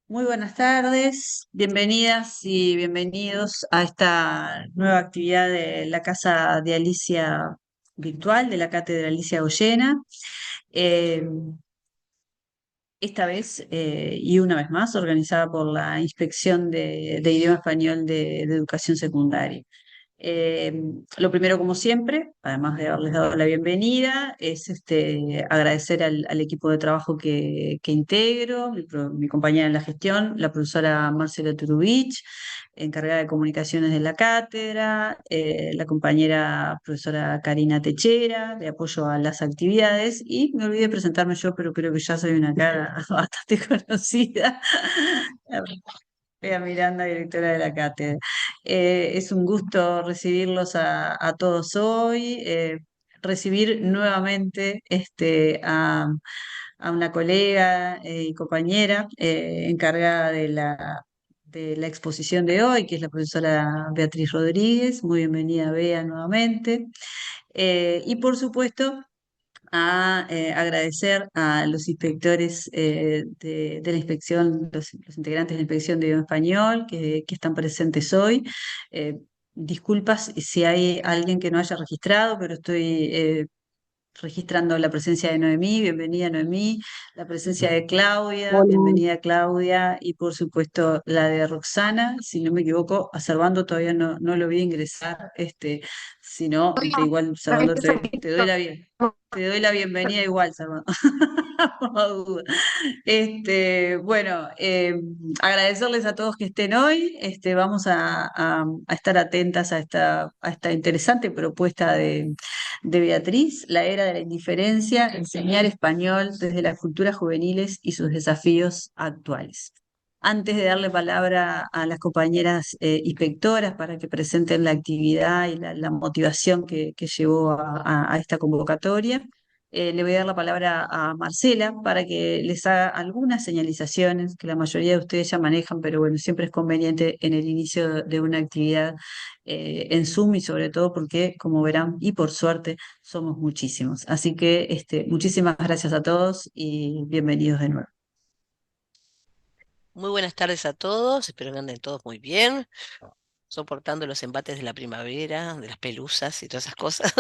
Muy buenas tardes, bienvenidas y bienvenidos a esta nueva actividad de la Casa de Alicia virtual, de la Cátedra Alicia Goyena. Eh, esta vez y una vez más organizada por la Inspección de Idioma Español de Educación Secundaria. Eh, lo primero, como siempre, además de haberles dado la bienvenida, es agradecer al equipo de trabajo que integro, mi compañera en la gestión, la profesora Marcela Turubich, encargada de comunicaciones de la cátedra, la compañera profesora Karina Techera, de apoyo a las actividades, y me olvidé de presentarme yo, pero creo que ya soy una cara bastante conocida. Bea Miranda, directora de la cátedra. Es un gusto recibirlos a todos hoy, recibir nuevamente a una colega y compañera encargada de la exposición de hoy, que es la profesora Beatriz Rodríguez. Muy bienvenida, Bea, nuevamente. Y por supuesto, agradecer a los inspectores de la inspección, los integrantes de la inspección de idioma español que están presentes hoy. Eh, Disculpas si hay alguien que no haya registrado, pero estoy registrando la presencia de Noemí, bienvenida Noemí, la presencia de Claudia, Hola, bienvenida Claudia, y por supuesto la de Roxana, si no me equivoco, a Servando todavía no lo vi ingresar, si no, igual Servando te doy te doy la bienvenida igual, Servando. Por la duda. Bueno, agradecerles a todos que estén hoy. Vamos a estar atentas a esta interesante propuesta de Beatriz, La era de la indiferencia, enseñar español desde las culturas juveniles y sus desafíos actuales. Antes de darle palabra a las compañeras inspectoras para que presenten la actividad y la motivación que llevó a esta convocatoria, le voy a dar la palabra a Marcela para que les haga algunas señalizaciones que la mayoría de ustedes ya manejan, pero bueno, siempre es conveniente en el inicio de una actividad en Zoom, y sobre todo porque, como verán, y por suerte, somos muchísimos. Así que muchísimas gracias a todos y bienvenidos de nuevo. muy buenas tardes a todos, espero que anden todos muy bien, soportando los embates de la primavera, de las pelusas y todas esas cosas.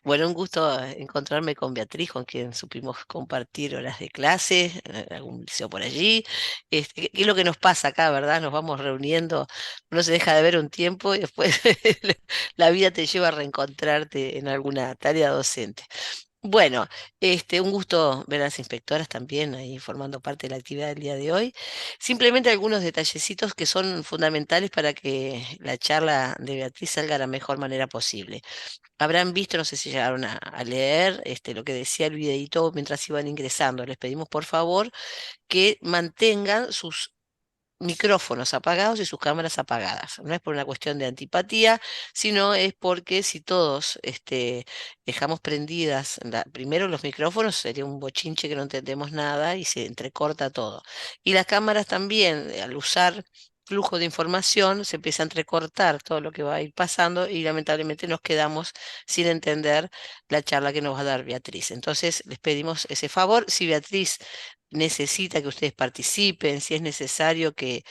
Bueno, un gusto encontrarme con Beatriz, con quien supimos compartir horas de clase, en algún liceo por allí. ¿Qué es lo que nos pasa acá, verdad? Nos vamos reuniendo, no se deja de ver un tiempo y después la vida te lleva a reencontrarte en alguna tarea docente. Bueno, un gusto ver a las inspectoras también ahí formando parte de la actividad del día de hoy. Simplemente algunos detallecitos que son fundamentales para que la charla de Beatriz salga de la mejor manera posible. Habrán visto, no sé si llegaron a leer lo que decía el videito mientras iban ingresando. Les pedimos por favor que mantengan sus micrófonos apagados y sus cámaras apagadas. No es por una cuestión de antipatía, sino es porque si todos dejamos prendidas, primero los micrófonos, sería un bochinche que no entendemos nada y se entrecorta todo. Y las cámaras también, al usar flujo de información, se empieza a entrecortar todo lo que va a ir pasando y lamentablemente nos quedamos sin entender la charla que nos va a dar Beatriz. Entonces, les pedimos ese favor. Si Beatriz necesita que ustedes participen, si es necesario que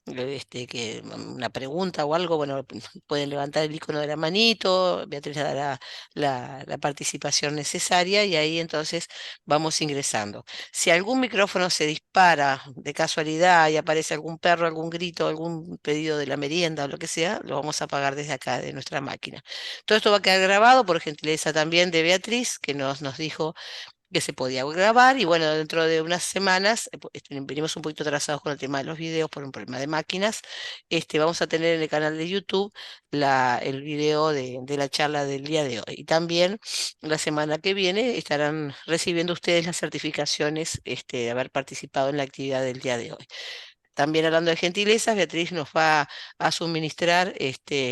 una pregunta o algo, bueno, pueden levantar el icono de la manito, Beatriz le dará la participación necesaria y ahí entonces vamos ingresando. Si algún micrófono se dispara de casualidad y aparece algún perro, algún grito, algún pedido de la merienda o lo que sea, lo vamos a apagar desde acá, de nuestra máquina. Todo esto va a quedar grabado por gentileza también de Beatriz, que nos dijo que se podía grabar y bueno, dentro de unas semanas, venimos un poquito atrasados con el tema de los videos por un problema de máquinas, vamos a tener en el canal de YouTube el video de la charla del día de hoy. Y también la semana que viene estarán recibiendo ustedes las certificaciones de haber participado en la actividad del día de hoy. También hablando de gentilezas, Beatriz nos va a suministrar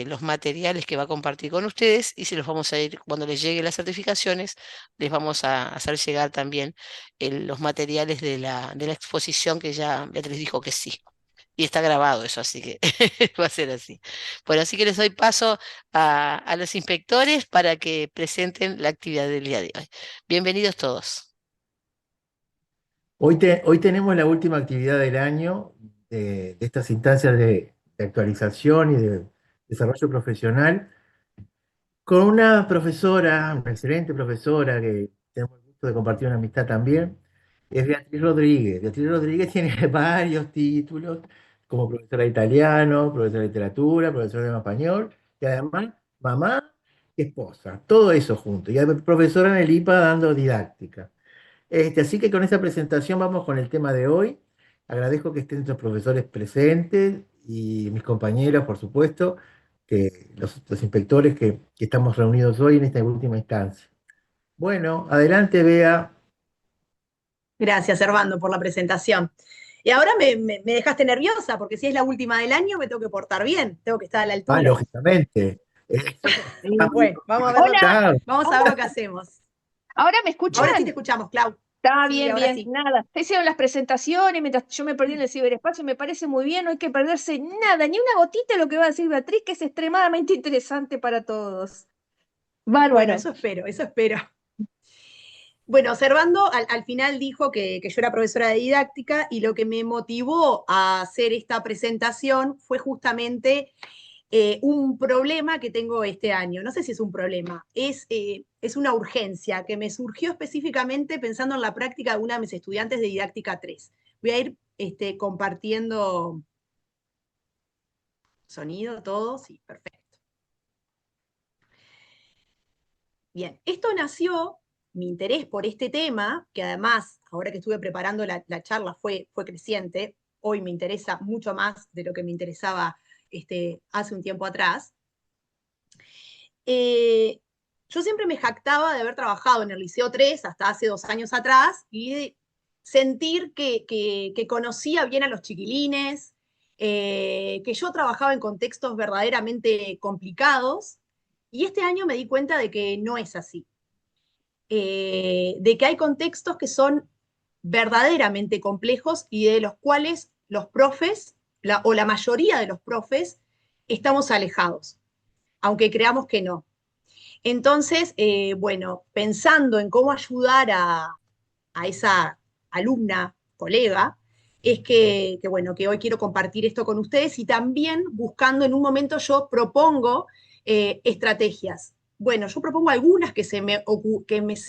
los materiales que va a compartir con ustedes y se los vamos a ir, cuando les lleguen las certificaciones, les vamos a hacer llegar también los materiales de la exposición que ya Beatriz dijo que sí. Y está grabado eso, así que va a ser así. Bueno, así que les doy paso a los inspectores para que presenten la actividad del día de hoy. Bienvenidos todos. Hoy tenemos la última actividad del año de estas instancias de actualización y de desarrollo profesional con una profesora, una excelente profesora que tenemos el gusto de compartir una amistad también, es Beatriz Rodríguez. Beatriz Rodríguez tiene varios títulos como profesora de italiano, profesora de literatura, profesora de español y además mamá y esposa, todo eso junto. Y es profesora en el IPA dando didáctica. Así que con esta presentación vamos con el tema de hoy. Agradezco que estén nuestros profesores presentes y mis compañeros, por supuesto, que los inspectores que estamos reunidos hoy en esta última instancia. Bueno, adelante, Bea. Gracias, Servando, por la presentación. Y ahora me dejaste nerviosa, porque si es la última del año me tengo que portar bien, tengo que estar a la Ah, altura. lógicamente. Y bueno, Hola, vamos a ver lo que hacemos. ¿ahora me Ahora sí te escuchan? escuchamos, Clau. Está Sí, bien, ahora bien, sí. nada. Hicieron las presentaciones mientras yo me perdí en el ciberespacio, me parece muy bien, no hay que perderse nada, ni una gotita de lo que va a decir Beatriz, que es extremadamente interesante para todos. Bueno, Bárbaro. eso espero, eso espero. Bueno, Servando al final dijo que yo era profesora de didáctica y lo que me motivó a hacer esta presentación fue justamente un problema que tengo este año. No sé si es un problema, es una urgencia que me surgió específicamente pensando en la práctica de una de mis estudiantes de didáctica 3. Voy a ir compartiendo sonido, todo, sí, perfecto. Bien, esto nació, mi interés por este tema, que además, ahora que estuve preparando la charla, fue creciente. Hoy me interesa mucho más de lo que me interesaba hace un tiempo atrás. Eh, yo siempre me jactaba de haber trabajado en el Liceo 3 hasta hace 2 años atrás y de sentir que conocía bien a los chiquilines, que yo trabajaba en contextos verdaderamente complicados, y este año me di cuenta de que no es así, de que hay contextos que son verdaderamente complejos y de los cuales los profes, o la mayoría de los profes, estamos alejados, aunque creamos que no. Entonces, bueno, pensando en cómo ayudar a esa alumna, colega, es bueno, que hoy quiero compartir esto con ustedes y también buscando en un momento yo propongo estrategias. Bueno, yo propongo algunas se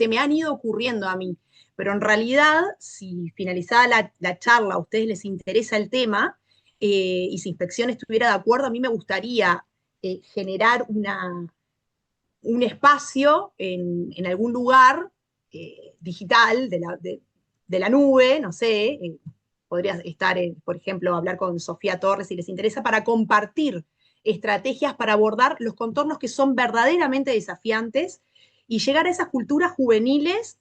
me han ido ocurriendo a mí, pero en realidad, si finalizada la charla a ustedes les interesa el tema y si Inspección estuviera de acuerdo, a mí me gustaría generar un espacio en algún lugar digital de la nube, no sé, podría estar, por ejemplo, hablar con Sofía Torres si les interesa, para compartir estrategias para abordar los contornos que son verdaderamente desafiantes y llegar a esas culturas juveniles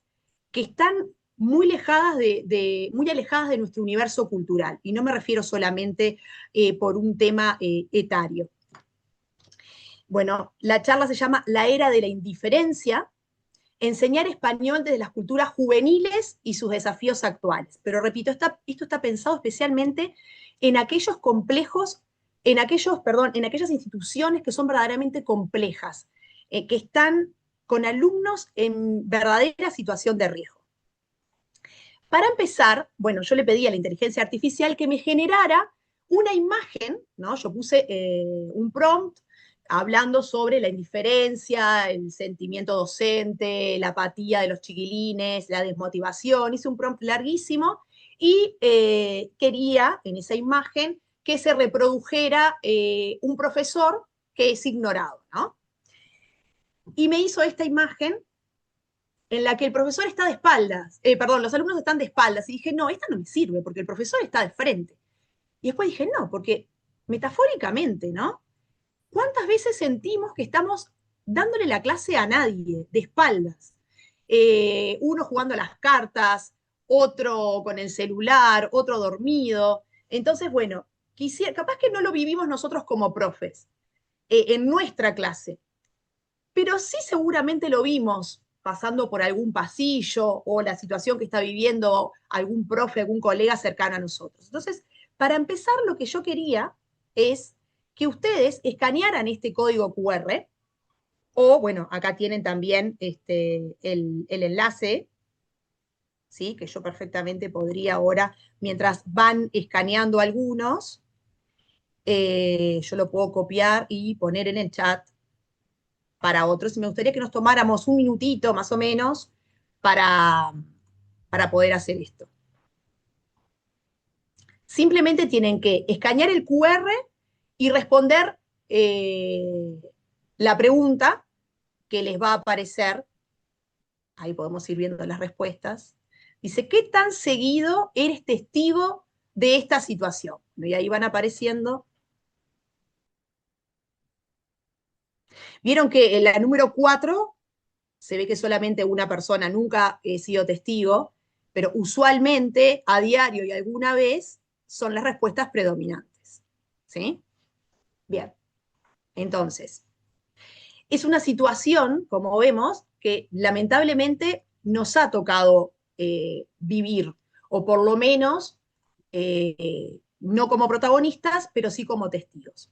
que están muy alejadas de nuestro universo cultural. Y no me refiero solamente por un tema etario. Bueno, la charla se llama La era de la indiferencia, enseñar español desde las culturas juveniles y sus desafíos actuales. Pero repito, esto está pensado especialmente en aquellos complejos, en aquellas instituciones que son verdaderamente complejas, que están con alumnos en verdadera situación de riesgo. Para empezar, bueno, yo le pedí a la inteligencia artificial que me generara una imagen, ¿no? Yo puse un prompt hablando sobre la indiferencia, el sentimiento docente, la apatía de los chiquilines, la desmotivación. Hice un prompt larguísimo y quería en esa imagen que se reprodujera un profesor que es ignorado, ¿no? Y me hizo esta imagen en la que el profesor está de espaldas, perdón, los alumnos están de espaldas, y dije, no, esta no me sirve porque el profesor está de frente. Y después dije, no, porque metafóricamente, ¿no? ¿Cuántas veces sentimos que estamos dándole la clase a nadie, de espaldas? Uno jugando a las cartas, otro con el celular, otro dormido. Entonces, bueno, capaz que no lo vivimos nosotros como profes en nuestra clase, pero sí seguramente lo vimos pasando por algún pasillo o la situación que está viviendo algún profe, algún colega cercano a nosotros. Entonces, para empezar, lo que yo quería es que ustedes escanearan este código QR, o bueno, acá tienen también el enlace, ¿sí? Que yo perfectamente podría ahora, mientras van escaneando algunos, yo lo puedo copiar y poner en el chat para otros. Y me gustaría que nos tomáramos un minutito más o menos para, para poder hacer esto. Simplemente tienen que escanear el QR y responder la pregunta que les va a aparecer. Ahí podemos ir viendo las respuestas. Dice, ¿qué tan seguido eres testigo de esta situación? Y ahí van apareciendo. Vieron que en la número 4 se ve que solamente una persona, nunca he sido testigo, pero usualmente a diario y alguna vez son las respuestas predominantes. ¿Sí? Bien. Entonces, es una situación, como vemos, que lamentablemente nos ha tocado vivir, o por lo menos no como protagonistas, pero sí como testigos.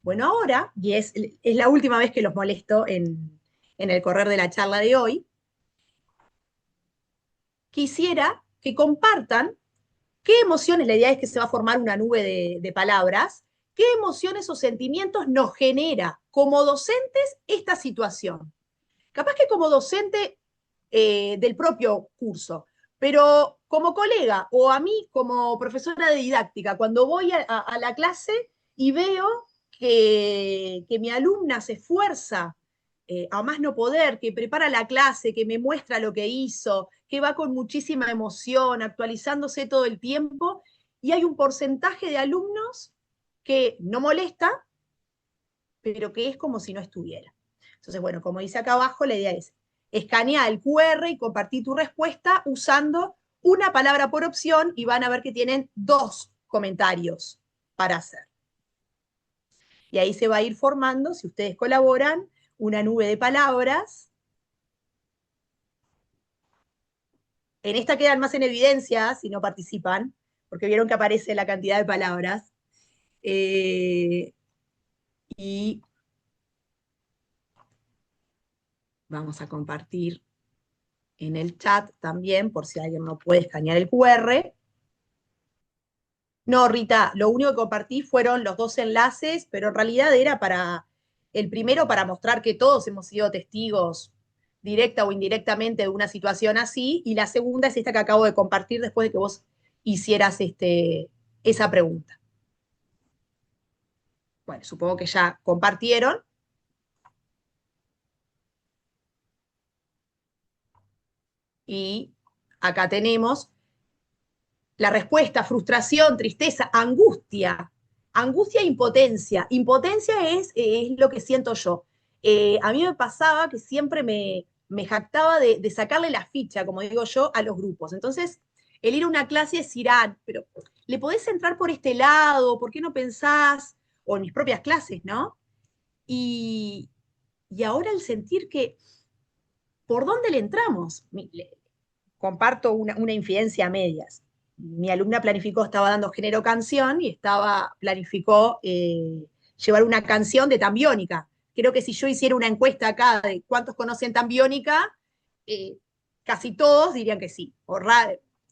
Bueno, ahora, y es la última vez que los molesto en el correr de la charla de hoy, quisiera que compartan qué emociones, la idea es que se va a formar una nube de palabras, qué emociones o sentimientos nos genera como docentes esta situación. Capaz que como docente del propio curso, pero como colega o a mí como profesora de didáctica, cuando voy a la clase y veo que mi alumna se esfuerza a más no poder, que prepara la clase, que me muestra lo que hizo, que va con muchísima emoción, actualizándose todo el tiempo, y hay un porcentaje de alumnos que no molesta, pero que es como si no estuviera. Entonces, bueno, como dice acá abajo, la idea es escanear el QR y compartir tu respuesta usando una palabra por opción y van a ver que tienen 2 comentarios para hacer. Y ahí se va a ir formando, si ustedes colaboran, una nube de palabras. En esta quedan más en evidencia si no participan, porque vieron que aparece la cantidad de palabras. Y vamos a compartir en el chat también, por si alguien no puede escanear el QR. No, Rita, lo único que compartí fueron los 2 enlaces, pero en realidad era el primero para mostrar que todos hemos sido testigos directa o indirectamente de una situación así, y la segunda es esta que acabo de compartir después de que vos hicieras esa pregunta. Bueno, supongo que ya compartieron. Y acá tenemos la respuesta: frustración, tristeza, angustia. Angustia e impotencia. Impotencia es lo que siento yo. A mí me pasaba que siempre me jactaba de sacarle la ficha, como digo yo, a los grupos. Entonces, el ir a una clase y decir, pero ¿le podés entrar por este lado? ¿Por qué no pensás? O en mis propias clases, ¿no? Y ahora el sentir que, ¿por dónde le entramos? Comparto una infidencia a medias. Mi alumna planificó, estaba dando género canción y planificó llevar una canción de Tambiónica. Creo que si yo hiciera una encuesta acá de cuántos conocen Tambiónica, casi todos dirían que sí.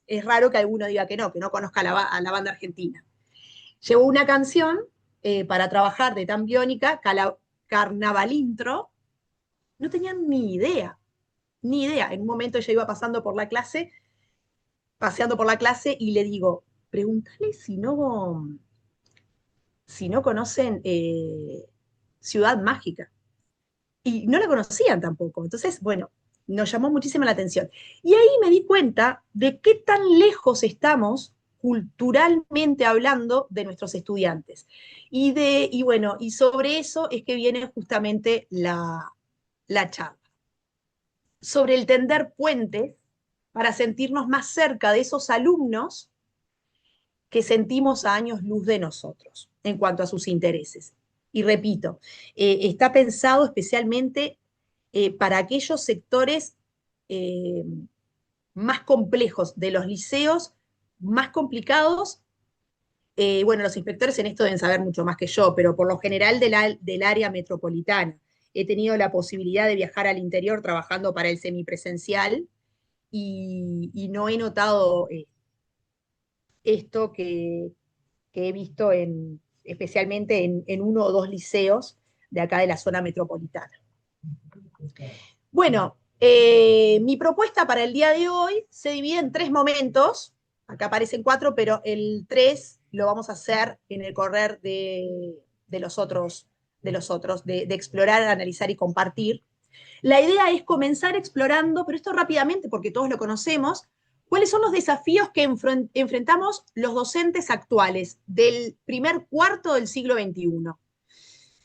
Es raro que alguno diga que no conozca a la banda argentina. Llevó una canción para trabajar de Tambiónica, Carnavalintro. No tenían ni idea. En un momento ella iba paseando por la clase y le digo, pregúntale si no conocen Ciudad Mágica. Y no la conocían tampoco. Entonces, bueno, nos llamó muchísimo la atención. Y ahí me di cuenta de qué tan lejos estamos culturalmente hablando de nuestros estudiantes. Y bueno, y sobre eso es que viene justamente la charla. Sobre el tender puentes para sentirnos más cerca de esos alumnos que sentimos a años luz de nosotros en cuanto a sus intereses. Y repito, está pensado especialmente para aquellos sectores más complejos de los liceos, más complicados. Bueno, los inspectores en esto deben saber mucho más que yo, pero por lo general del área metropolitana. He tenido la posibilidad de viajar al interior trabajando para el semipresencial y no he notado esto que he visto especialmente en uno o dos liceos de acá de la zona metropolitana. Bueno, mi propuesta para el día de hoy se divide en 3 momentos. Acá aparecen 4, pero el 3 lo vamos a hacer en el correr de los otros, de explorar, analizar y compartir. La idea es comenzar explorando, pero esto rápidamente porque todos lo conocemos, cuáles son los desafíos que enfrentamos los docentes actuales del primer cuarto del siglo XXI.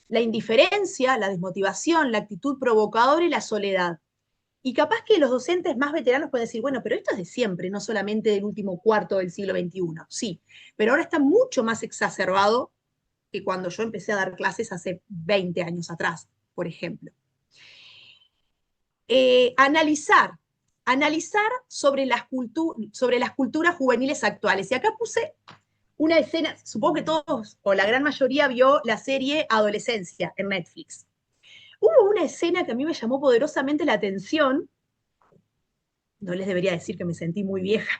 La indiferencia, la desmotivación, la actitud provocadora y la soledad. Y capaz que los docentes más veteranos pueden decir, bueno, pero esto es de siempre, no solamente del último cuarto del siglo XXI. Sí, pero ahora está mucho más exacerbado que cuando yo empecé a dar clases hace 20 años atrás, por ejemplo. Analizar sobre las culturas juveniles actuales. Y acá puse una escena, supongo que todos, o la gran mayoría, vio la serie Adolescencia en Netflix. Hubo una escena que a mí me llamó poderosamente la atención. No les debería decir que me sentí muy vieja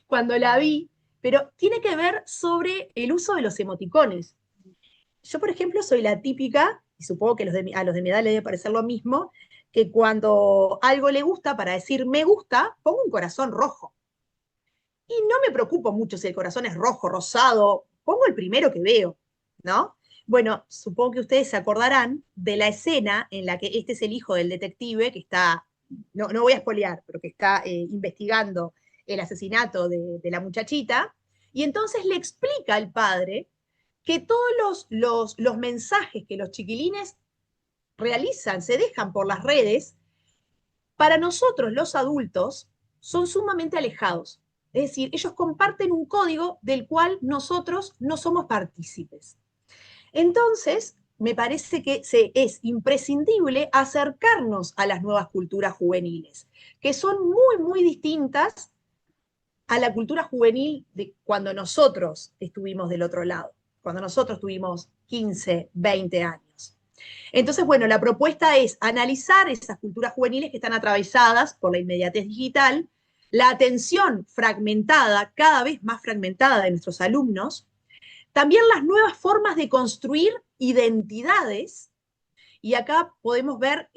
cuando la vi, pero tiene que ver sobre el uso de los emoticones. Yo, por ejemplo, soy la típica, y supongo que a los de mi edad les debe parecer lo mismo, que cuando algo le gusta, para decir me gusta, pongo un corazón rojo. Y no me preocupo mucho si el corazón es rojo, rosado, pongo el primero que veo, ¿no? Bueno, supongo que ustedes se acordarán de la escena en la que este es el hijo del detective que está, no voy a espolear, pero que está investigando el asesinato de la muchachita, y entonces le explica al padre que todos los mensajes que los chiquilines realizan, se dejan por las redes, para nosotros los adultos son sumamente alejados. Es decir, ellos comparten un código del cual nosotros no somos partícipes. Entonces, me parece que es imprescindible acercarnos a las nuevas culturas juveniles, que son muy, muy distintas a la cultura juvenil de cuando nosotros estuvimos del otro lado, cuando nosotros tuvimos 15, 20 años. Entonces, bueno, la propuesta es analizar esas culturas juveniles que están atravesadas por la inmediatez digital, la atención fragmentada, cada vez más fragmentada de nuestros alumnos, también las nuevas formas de construir identidades, y acá podemos ver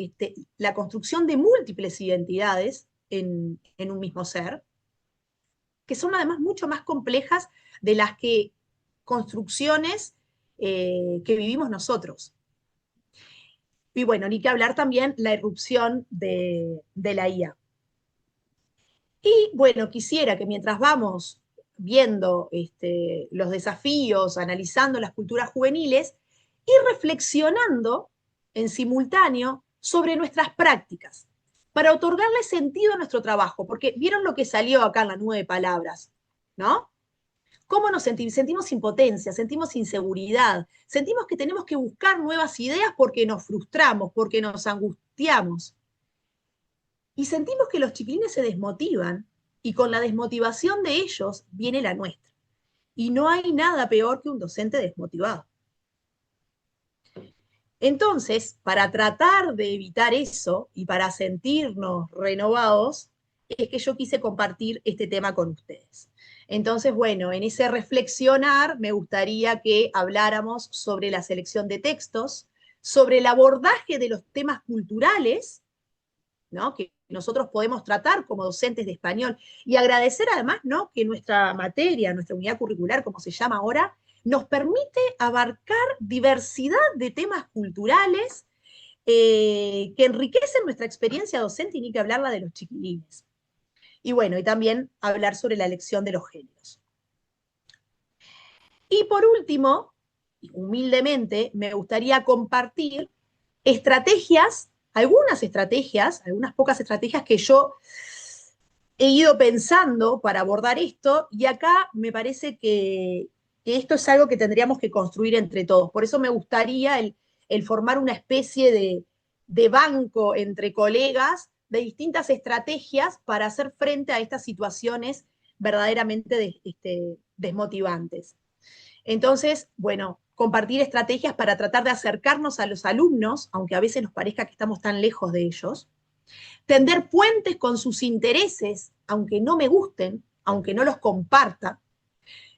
la construcción de múltiples identidades en un mismo ser, que son además mucho más complejas de las construcciones que vivimos nosotros. Y bueno, ni que hablar también la irrupción de la IA. Y bueno, quisiera que mientras vamos viendo los desafíos, analizando las culturas juveniles, ir reflexionando en simultáneo sobre nuestras prácticas, para otorgarle sentido a nuestro trabajo, porque vieron lo que salió acá en las 9 palabras, ¿no? ¿Cómo nos sentimos? Sentimos impotencia, sentimos inseguridad, sentimos que tenemos que buscar nuevas ideas porque nos frustramos, porque nos angustiamos. Y sentimos que los chiquilines se desmotivan, y con la desmotivación de ellos viene la nuestra. Y no hay nada peor que un docente desmotivado. Entonces, para tratar de evitar eso y para sentirnos renovados, es que yo quise compartir este tema con ustedes. Entonces, bueno, en ese reflexionar me gustaría que habláramos sobre la selección de textos, sobre el abordaje de los temas culturales, ¿no?, que nosotros podemos tratar como docentes de español, y agradecer además, ¿no?, que nuestra materia, nuestra unidad curricular, como se llama ahora, nos permite abarcar diversidad de temas culturales que enriquecen nuestra experiencia docente, y ni que hablarla de los chiquilines. Y bueno, y también hablar sobre la elección de los géneros. Y por último, humildemente, me gustaría compartir algunas pocas estrategias que yo he ido pensando para abordar esto, y acá me parece que esto es algo que tendríamos que construir entre todos. Por eso me gustaría el formar una especie de banco entre colegas de distintas estrategias para hacer frente a estas situaciones verdaderamente desmotivantes. Entonces, bueno, compartir estrategias para tratar de acercarnos a los alumnos, aunque a veces nos parezca que estamos tan lejos de ellos, tender puentes con sus intereses, aunque no me gusten, aunque no los comparta,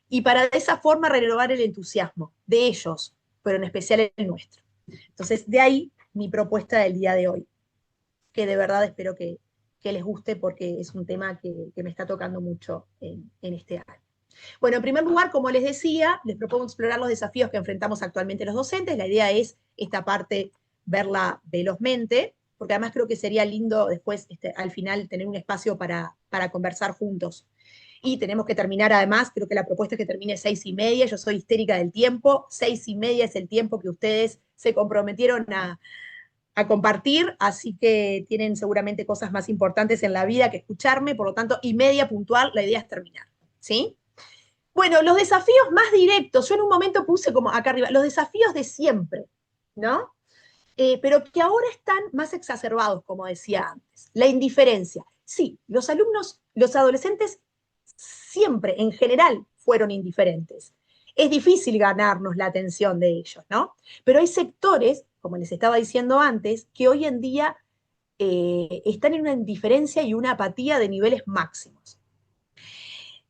y para de esa forma renovar el entusiasmo de ellos, pero en especial el nuestro. Entonces, de ahí mi propuesta del día de hoy, que de verdad espero que les guste porque es un tema que me está tocando mucho en este año. Bueno, en primer lugar, como les decía, les propongo explorar los desafíos que enfrentamos actualmente los docentes. La idea es esta parte verla velozmente, porque además creo que sería lindo después, al final, tener un espacio para conversar juntos. Y tenemos que terminar, además, creo que la propuesta es que termine 6:30, yo soy histérica del tiempo, 6:30 es el tiempo que ustedes se comprometieron a compartir, así que tienen seguramente cosas más importantes en la vida que escucharme, por lo tanto, 1:30 puntual, la idea es terminar, ¿sí? Bueno, los desafíos más directos, yo en un momento puse como acá arriba, los desafíos de siempre, ¿no? Pero que ahora están más exacerbados, como decía antes. La indiferencia. Sí, los alumnos, los adolescentes siempre, en general, fueron indiferentes. Es difícil ganarnos la atención de ellos, ¿no? Pero hay sectores, como les estaba diciendo antes, que hoy en día están en una indiferencia y una apatía de niveles máximos.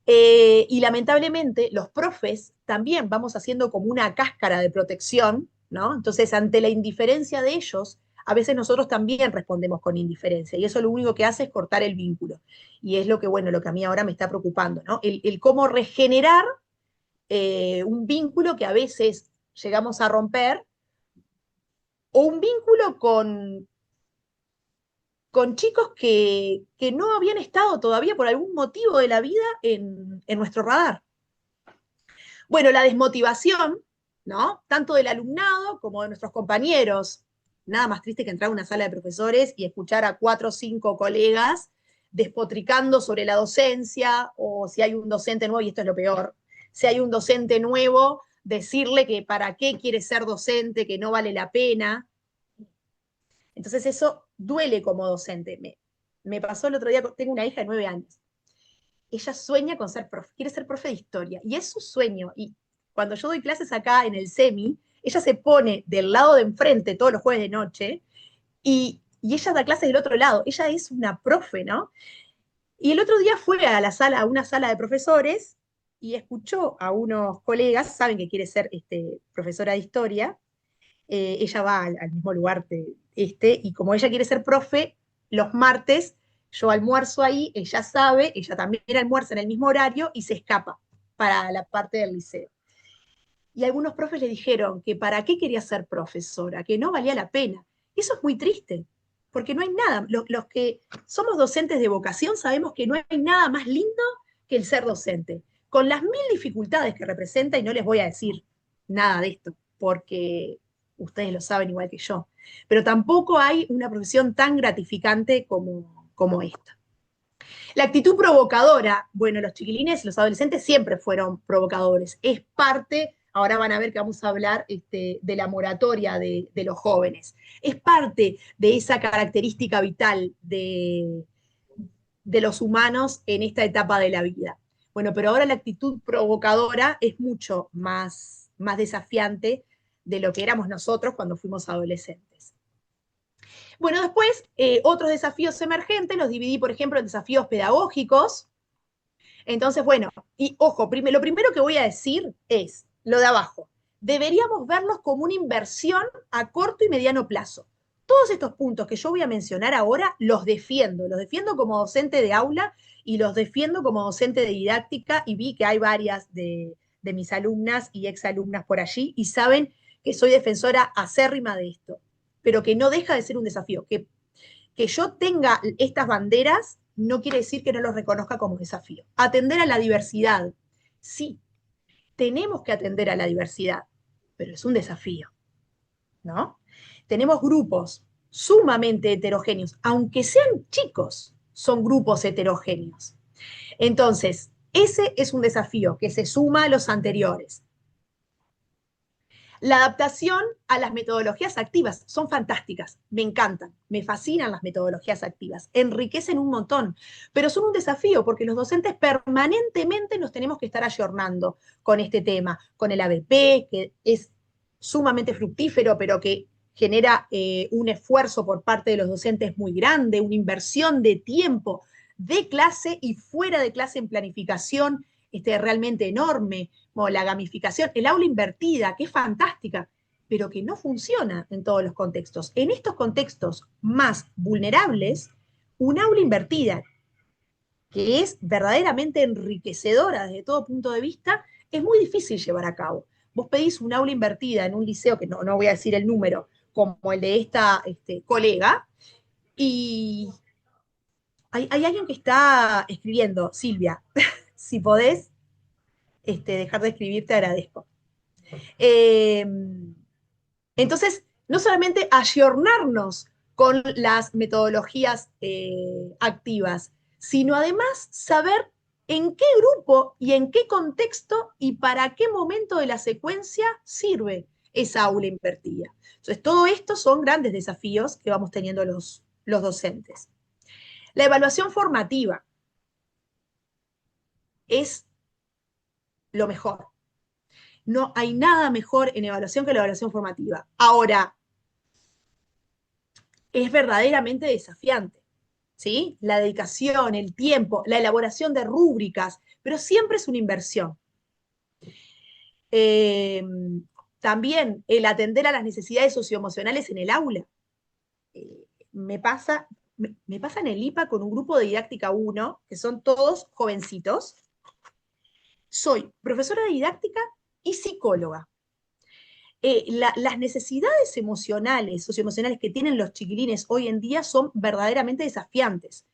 Y lamentablemente los profes también vamos haciendo como una cáscara de protección, ¿no? Entonces, ante la indiferencia de ellos, a veces nosotros también respondemos con indiferencia, y eso lo único que hace es cortar el vínculo. Y es lo que, bueno, lo que a mí ahora me está preocupando, ¿no? El cómo regenerar un vínculo que a veces llegamos a romper, o un vínculo con chicos que no habían estado todavía por algún motivo de la vida en nuestro radar. Bueno, la desmotivación, ¿no? Tanto del alumnado como de nuestros compañeros. Nada más triste que entrar a una sala de profesores y escuchar a 4 o 5 colegas despotricando sobre la docencia, o si hay un docente nuevo, y esto es lo peor, si hay un docente nuevo, decirle que para qué quiere ser docente, que no vale la pena. Entonces eso duele como docente. Me pasó el otro día, tengo una hija de 9 años. Ella sueña con ser profe, quiere ser profe de historia, y es su sueño. Y cuando yo doy clases acá en el SEMI, ella se pone del lado de enfrente todos los jueves de noche, y ella da clases del otro lado. Ella es una profe, ¿no? Y el otro día fue a la sala, a una sala de profesores, y escuchó a unos colegas, saben que quiere ser profesora de historia, ella va al mismo lugar y como ella quiere ser profe, los martes yo almuerzo ahí, ella sabe, ella también almuerza en el mismo horario y se escapa para la parte del liceo. Y algunos profes le dijeron que para qué quería ser profesora, que no valía la pena. Y eso es muy triste, porque no hay nada. Los que somos docentes de vocación sabemos que no hay nada más lindo que el ser docente, con las 1000 dificultades que representa, y no les voy a decir nada de esto, porque ustedes lo saben igual que yo, pero tampoco hay una profesión tan gratificante como esta. La actitud provocadora, bueno, los chiquilines, los adolescentes siempre fueron provocadores, es parte, ahora van a ver que vamos a hablar de la moratoria de los jóvenes, es parte de esa característica vital de los humanos en esta etapa de la vida. Bueno, pero ahora la actitud provocadora es mucho más desafiante de lo que éramos nosotros cuando fuimos adolescentes. Bueno, después, otros desafíos emergentes los dividí, por ejemplo, en desafíos pedagógicos. Entonces, bueno, y ojo, lo primero que voy a decir es lo de abajo. Deberíamos verlos como una inversión a corto y mediano plazo. Todos estos puntos que yo voy a mencionar ahora los defiendo como docente de aula y los defiendo como docente de didáctica, y vi que hay varias de mis alumnas y exalumnas por allí y saben que soy defensora acérrima de esto, pero que no deja de ser un desafío. Que yo tenga estas banderas no quiere decir que no los reconozca como desafío. Atender a la diversidad. Sí, tenemos que atender a la diversidad, pero es un desafío, ¿no? Tenemos grupos sumamente heterogéneos, aunque sean chicos, son grupos heterogéneos. Entonces, ese es un desafío que se suma a los anteriores. La adaptación a las metodologías activas son fantásticas, me encantan, me fascinan las metodologías activas, enriquecen un montón, pero son un desafío porque los docentes permanentemente nos tenemos que estar ayornando con este tema, con el ABP, que es sumamente fructífero, pero que genera un esfuerzo por parte de los docentes muy grande, una inversión de tiempo de clase y fuera de clase en planificación realmente enorme, como la gamificación, el aula invertida, que es fantástica, pero que no funciona en todos los contextos. En estos contextos más vulnerables, un aula invertida, que es verdaderamente enriquecedora desde todo punto de vista, es muy difícil llevar a cabo. Vos pedís un aula invertida en un liceo, que no voy a decir el número, como el de esta colega, y hay alguien que está escribiendo, Silvia, si podés dejar de escribir, te agradezco. Eh, entonces, no solamente ayornarnos con las metodologías activas, sino además saber en qué grupo y en qué contexto y para qué momento de la secuencia sirve esa aula invertida. Entonces, todo esto son grandes desafíos que vamos teniendo los docentes. La evaluación formativa es lo mejor. No hay nada mejor en evaluación que la evaluación formativa. Ahora, es verdaderamente desafiante, ¿sí? La dedicación, el tiempo, la elaboración de rúbricas, pero siempre es una inversión. También el atender a las necesidades socioemocionales en el aula. Me pasa en el IPA con un grupo de didáctica 1, que son todos jovencitos. Soy profesora de didáctica y psicóloga. Las necesidades emocionales, socioemocionales que tienen los chiquilines hoy en día son verdaderamente desafiantes.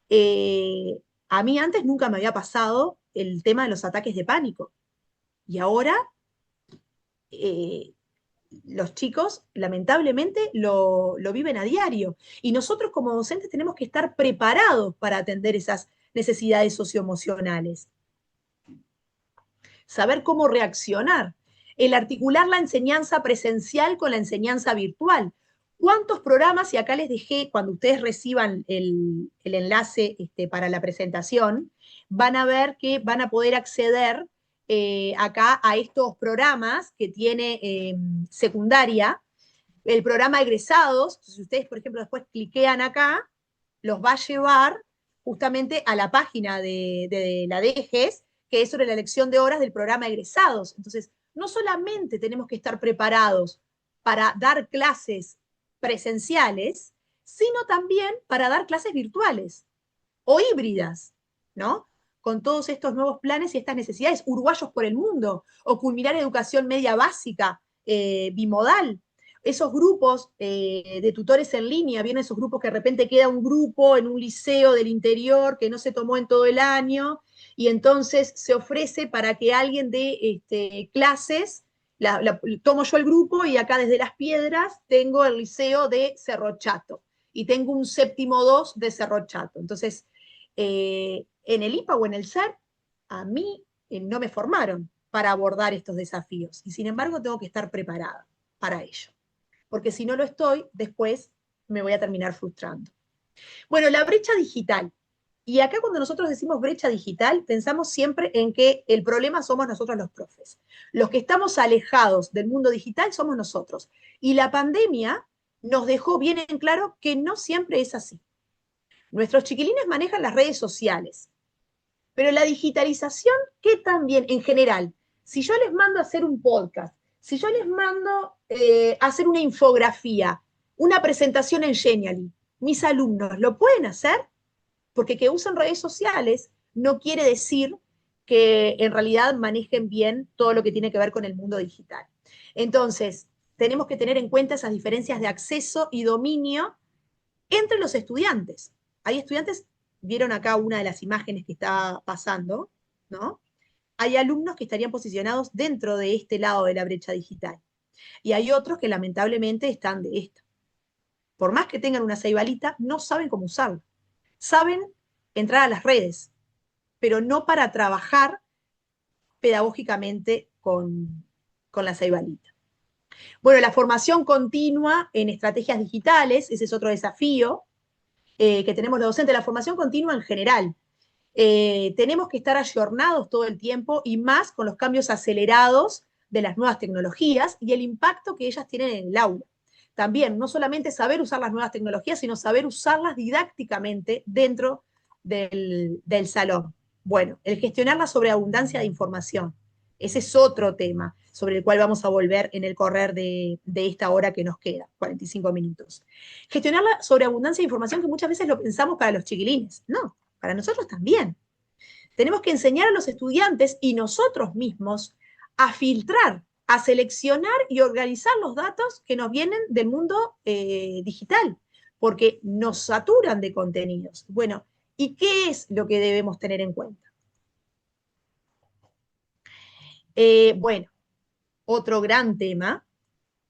A mí antes nunca me había pasado el tema de los ataques de pánico. Y ahora los chicos, lamentablemente, lo viven a diario. Y nosotros como docentes tenemos que estar preparados para atender esas necesidades socioemocionales. Saber cómo reaccionar. El articular la enseñanza presencial con la enseñanza virtual. ¿Cuántos programas, y acá les dejé, cuando ustedes reciban el enlace para la presentación, van a ver que van a poder acceder acá a estos programas que tiene secundaria, el programa egresados. Si ustedes, por ejemplo, después cliquean acá, los va a llevar justamente a la página de la DGES, que es sobre la elección de horas del programa egresados. Entonces, no solamente tenemos que estar preparados para dar clases presenciales, sino también para dar clases virtuales o híbridas, ¿no? Con todos estos nuevos planes y estas necesidades, uruguayos por el mundo, o culminar educación media básica, bimodal. Esos grupos de tutores en línea, vienen esos grupos que de repente queda un grupo en un liceo del interior que no se tomó en todo el año, y entonces se ofrece para que alguien dé clases, tomo yo el grupo y acá desde Las Piedras tengo el liceo de Cerro Chato y tengo un séptimo 2 de Cerro Chato. Entonces, en el IPA o en el SER, a mí no me formaron para abordar estos desafíos y sin embargo tengo que estar preparada para ello. Porque si no lo estoy, después me voy a terminar frustrando. Bueno, la brecha digital. Y acá cuando nosotros decimos brecha digital, pensamos siempre en que el problema somos nosotros los profes. Los que estamos alejados del mundo digital somos nosotros. Y la pandemia nos dejó bien en claro que no siempre es así. Nuestros chiquilines manejan las redes sociales, pero la digitalización, ¿qué también en general? Si yo les mando a hacer un podcast, si yo les mando a hacer una infografía, una presentación en Genially, mis alumnos, ¿lo pueden hacer? Porque que usen redes sociales no quiere decir que en realidad manejen bien todo lo que tiene que ver con el mundo digital. Entonces, tenemos que tener en cuenta esas diferencias de acceso y dominio entre los estudiantes. Hay estudiantes, vieron acá una de las imágenes que está pasando, ¿no? Hay alumnos que estarían posicionados dentro de este lado de la brecha digital. Y hay otros que lamentablemente están de esta. Por más que tengan una ceibalita, no saben cómo usarla. Saben entrar a las redes, pero no para trabajar pedagógicamente con la ceibalita. Bueno, la formación continua en estrategias digitales, ese es otro desafío que tenemos los docentes, la formación continua en general. Tenemos que estar ayornados todo el tiempo y más con los cambios acelerados de las nuevas tecnologías y el impacto que ellas tienen en el aula. también, no solamente saber usar las nuevas tecnologías, sino saber usarlas didácticamente dentro del salón. Bueno, el gestionar la sobreabundancia de información. Ese es otro tema sobre el cual vamos a volver en el correr de esta hora que nos queda, 45 minutos. Gestionar la sobreabundancia de información, que muchas veces lo pensamos para los chiquilines. No, para nosotros también. Tenemos que enseñar a los estudiantes y nosotros mismos a filtrar, a seleccionar y organizar los datos que nos vienen del mundo digital, porque nos saturan de contenidos. Bueno, ¿y qué es lo que debemos tener en cuenta? Bueno, otro gran tema,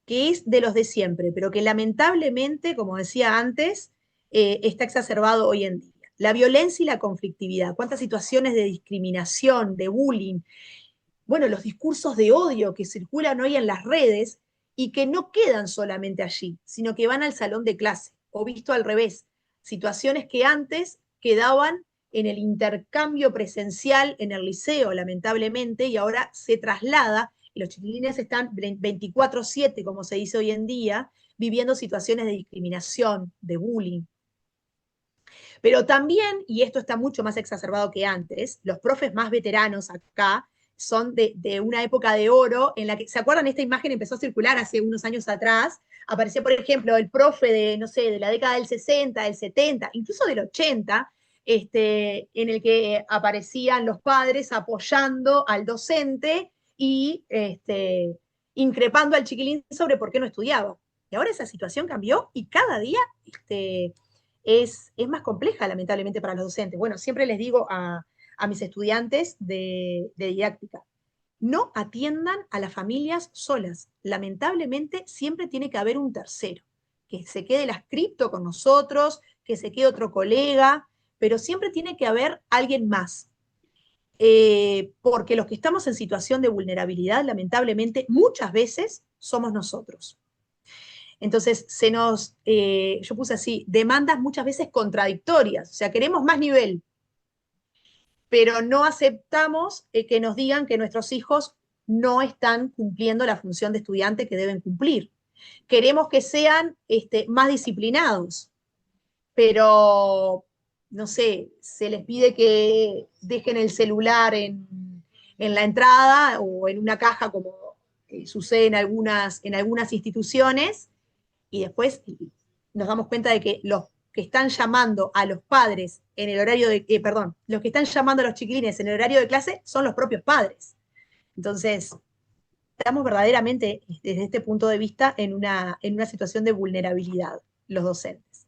que es de los de siempre, pero que lamentablemente, como decía antes, está exacerbado hoy en día. La violencia y la conflictividad. ¿Cuántas situaciones de discriminación, de bullying? Bueno, los discursos de odio que circulan hoy en las redes y que no quedan solamente allí, sino que van al salón de clase, o visto al revés, situaciones que antes quedaban en el intercambio presencial en el liceo, lamentablemente, y ahora se traslada, y los chiquilines están 24/7, como se dice hoy en día, viviendo situaciones de discriminación, de bullying. Pero también, y esto está mucho más exacerbado que antes, los profes más veteranos acá son de una época de oro en la que, ¿se acuerdan? Esta imagen empezó a circular hace unos años atrás. Aparecía, por ejemplo, el profe de, no sé, de la década del 60, del 70, incluso del 80, en el que aparecían los padres apoyando al docente y increpando al chiquilín sobre por qué no estudiaba. Y ahora esa situación cambió y cada día es más compleja, lamentablemente, para los docentes. Bueno, siempre les digo a mis estudiantes de didáctica, no atiendan a las familias solas. Lamentablemente, siempre tiene que haber un tercero, que se quede la cripto con nosotros, que se quede otro colega, pero siempre tiene que haber alguien más. Porque los que estamos en situación de vulnerabilidad, lamentablemente, muchas veces somos nosotros. Entonces, yo puse así, demandas muchas veces contradictorias, o sea, queremos más nivel, pero no aceptamos que nos digan que nuestros hijos no están cumpliendo la función de estudiante que deben cumplir. Queremos que sean más disciplinados, pero, no sé, se les pide que dejen el celular en la entrada o en una caja, como sucede en algunas instituciones, y después nos damos cuenta de que los que están llamando a los padres en el horario de, los que están llamando a los chiquilines en el horario de clase son los propios padres. Entonces, estamos verdaderamente, desde este punto de vista, en una situación de vulnerabilidad, los docentes.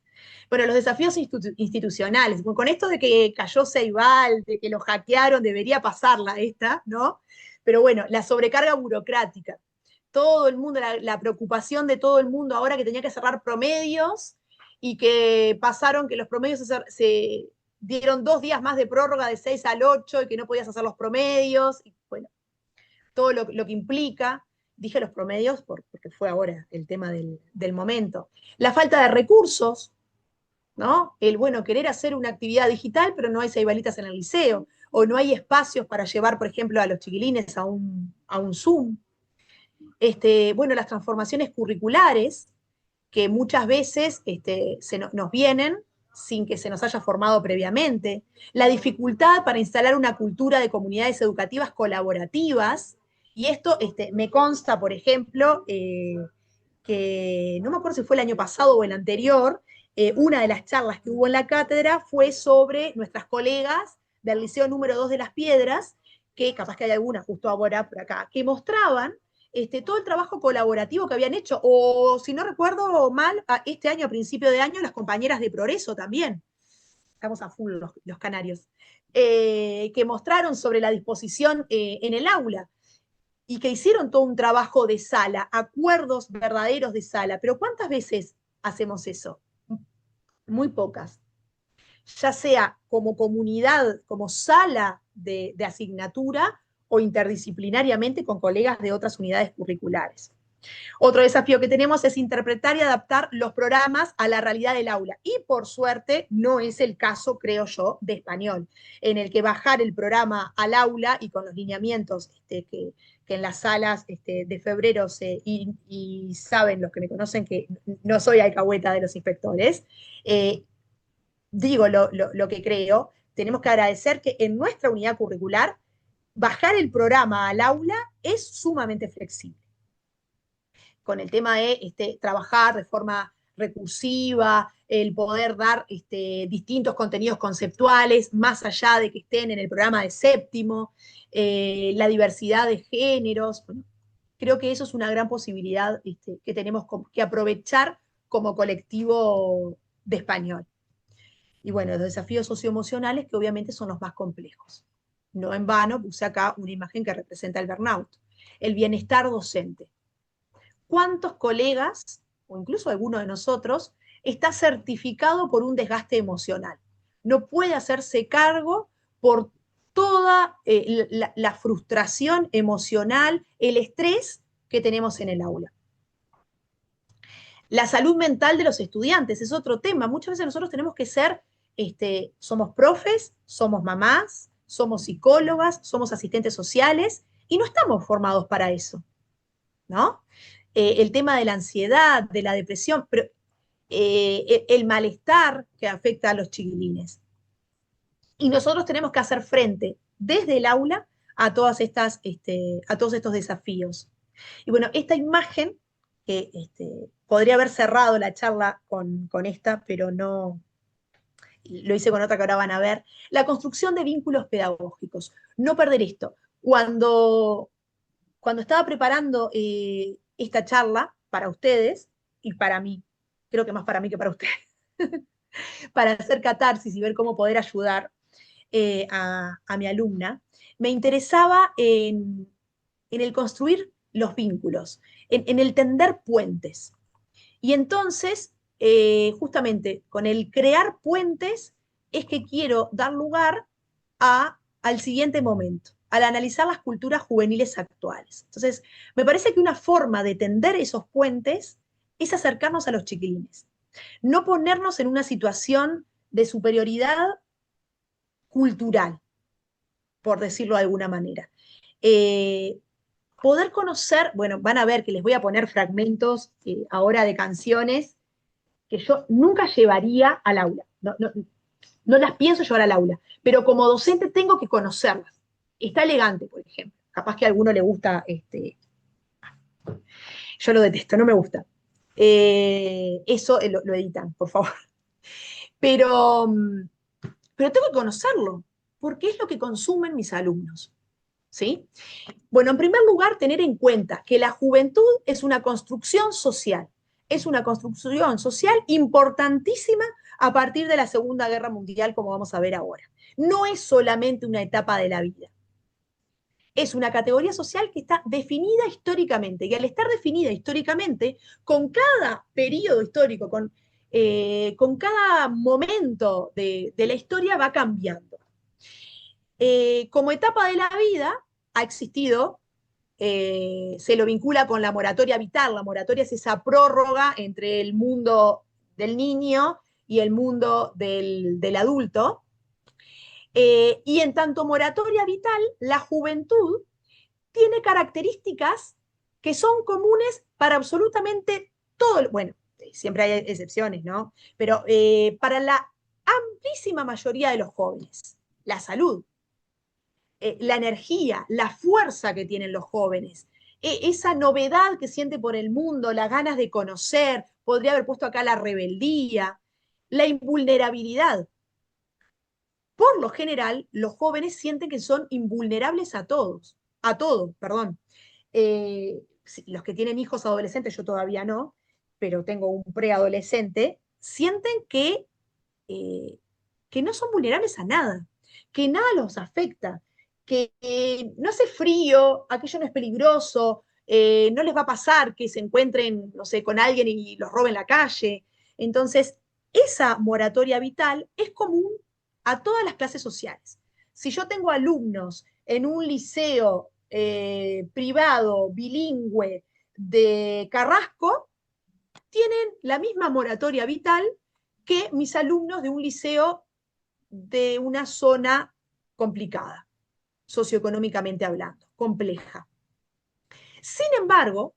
Bueno, los desafíos institucionales, con esto de que cayó Ceibal, de que lo hackearon, debería pasarla esta, ¿no? Pero bueno, la sobrecarga burocrática. Todo el mundo, la preocupación de todo el mundo ahora que tenía que cerrar promedios y que pasaron que los promedios se dieron 2 días más de prórroga de 6 al 8 y que no podías hacer los promedios. Y bueno, todo lo que implica. Dije los promedios porque fue ahora el tema del momento. La falta de recursos, ¿no? Querer hacer una actividad digital, pero no hay ceibalitas en el liceo, o no hay espacios para llevar, por ejemplo, a los chiquilines a un Zoom. Las transformaciones curriculares, que muchas veces nos vienen sin que se nos haya formado previamente, la dificultad para instalar una cultura de comunidades educativas colaborativas, y esto me consta, por ejemplo, que no me acuerdo si fue el año pasado o el anterior, una de las charlas que hubo en la cátedra fue sobre nuestras colegas del Liceo número 2 de Las Piedras, que capaz que hay algunas justo ahora por acá, que mostraban todo el trabajo colaborativo que habían hecho, o si no recuerdo mal, este año, a principio de año, las compañeras de Progreso también, estamos a full los canarios, que mostraron sobre la disposición en el aula, y que hicieron todo un trabajo de sala, acuerdos verdaderos de sala, pero ¿cuántas veces hacemos eso? Muy pocas. Ya sea como comunidad, como sala de asignatura, o interdisciplinariamente con colegas de otras unidades curriculares. Otro desafío que tenemos es interpretar y adaptar los programas a la realidad del aula. Y por suerte no es el caso, creo yo, de español, en el que bajar el programa al aula y con los lineamientos que en las salas de febrero y saben los que me conocen que no soy alcahueta de los inspectores, digo lo que creo, tenemos que agradecer que en nuestra unidad curricular bajar el programa al aula es sumamente flexible con el tema de trabajar de forma recursiva, el poder dar distintos contenidos conceptuales, más allá de que estén en el programa de séptimo, la diversidad de géneros. Bueno, creo que eso es una gran posibilidad que tenemos que aprovechar como colectivo de español. Y bueno, los desafíos socioemocionales que obviamente son los más complejos. No en vano puse acá una imagen que representa el burnout, el bienestar docente. ¿Cuántos colegas, o incluso alguno de nosotros, está certificado por un desgaste emocional? No puede hacerse cargo por toda la frustración emocional, el estrés que tenemos en el aula. La salud mental de los estudiantes es otro tema. Muchas veces nosotros tenemos que ser, somos profes, somos mamás, somos psicólogas, somos asistentes sociales, y no estamos formados para eso, ¿no? El tema de la ansiedad, de la depresión, pero el malestar que afecta a los chiquilines. Y nosotros tenemos que hacer frente desde el aula a todos estos desafíos. Y bueno, esta imagen, que podría haber cerrado la charla con esta, pero no, lo hice con otra que ahora van a ver, la construcción de vínculos pedagógicos. No perder esto. Cuando estaba preparando esta charla para ustedes y para mí, creo que más para mí que para ustedes, para hacer catarsis y ver cómo poder ayudar a mi alumna, me interesaba en el construir los vínculos, en el tender puentes. Y entonces, justamente con el crear puentes, es que quiero dar lugar al siguiente momento, al analizar las culturas juveniles actuales. Entonces, me parece que una forma de tender esos puentes es acercarnos a los chiquilines, no ponernos en una situación de superioridad cultural, por decirlo de alguna manera. Poder conocer, bueno, van a ver que les voy a poner fragmentos ahora de canciones que yo nunca llevaría al aula. No las pienso llevar al aula, pero como docente tengo que conocerlas. Está Elegante, por ejemplo. Capaz que a alguno le gusta, yo lo detesto, no me gusta. Eso lo editan, por favor. Pero, pero tengo que conocerlo, porque es lo que consumen mis alumnos. ¿Sí? Bueno, en primer lugar, tener en cuenta que la juventud es una construcción social. Es una construcción social importantísima a partir de la Segunda Guerra Mundial, como vamos a ver ahora. No es solamente una etapa de la vida. Es una categoría social que está definida históricamente, y al estar definida históricamente, con cada periodo histórico, con cada momento de la historia va cambiando. Como etapa de la vida ha existido, se lo vincula con la moratoria vital. La moratoria es esa prórroga entre el mundo del niño y el mundo del adulto. Y en tanto moratoria vital, la juventud tiene características que son comunes para absolutamente todo. Bueno, siempre hay excepciones, ¿no? Pero para la amplísima mayoría de los jóvenes, la salud, la energía, la fuerza que tienen los jóvenes, esa novedad que siente por el mundo, las ganas de conocer, podría haber puesto acá la rebeldía, la invulnerabilidad. Por lo general, los jóvenes sienten que son invulnerables a todo, perdón. Los que tienen hijos adolescentes, yo todavía no, pero tengo un preadolescente, sienten que no son vulnerables a nada, que nada los afecta, que no hace frío, aquello no es peligroso, no les va a pasar que se encuentren, no sé, con alguien y los roben la calle. Entonces, esa moratoria vital es común a todas las clases sociales. Si yo tengo alumnos en un liceo privado, bilingüe, de Carrasco tienen la misma moratoria vital que mis alumnos de un liceo de una zona complicada, socioeconómicamente hablando, compleja. Sin embargo,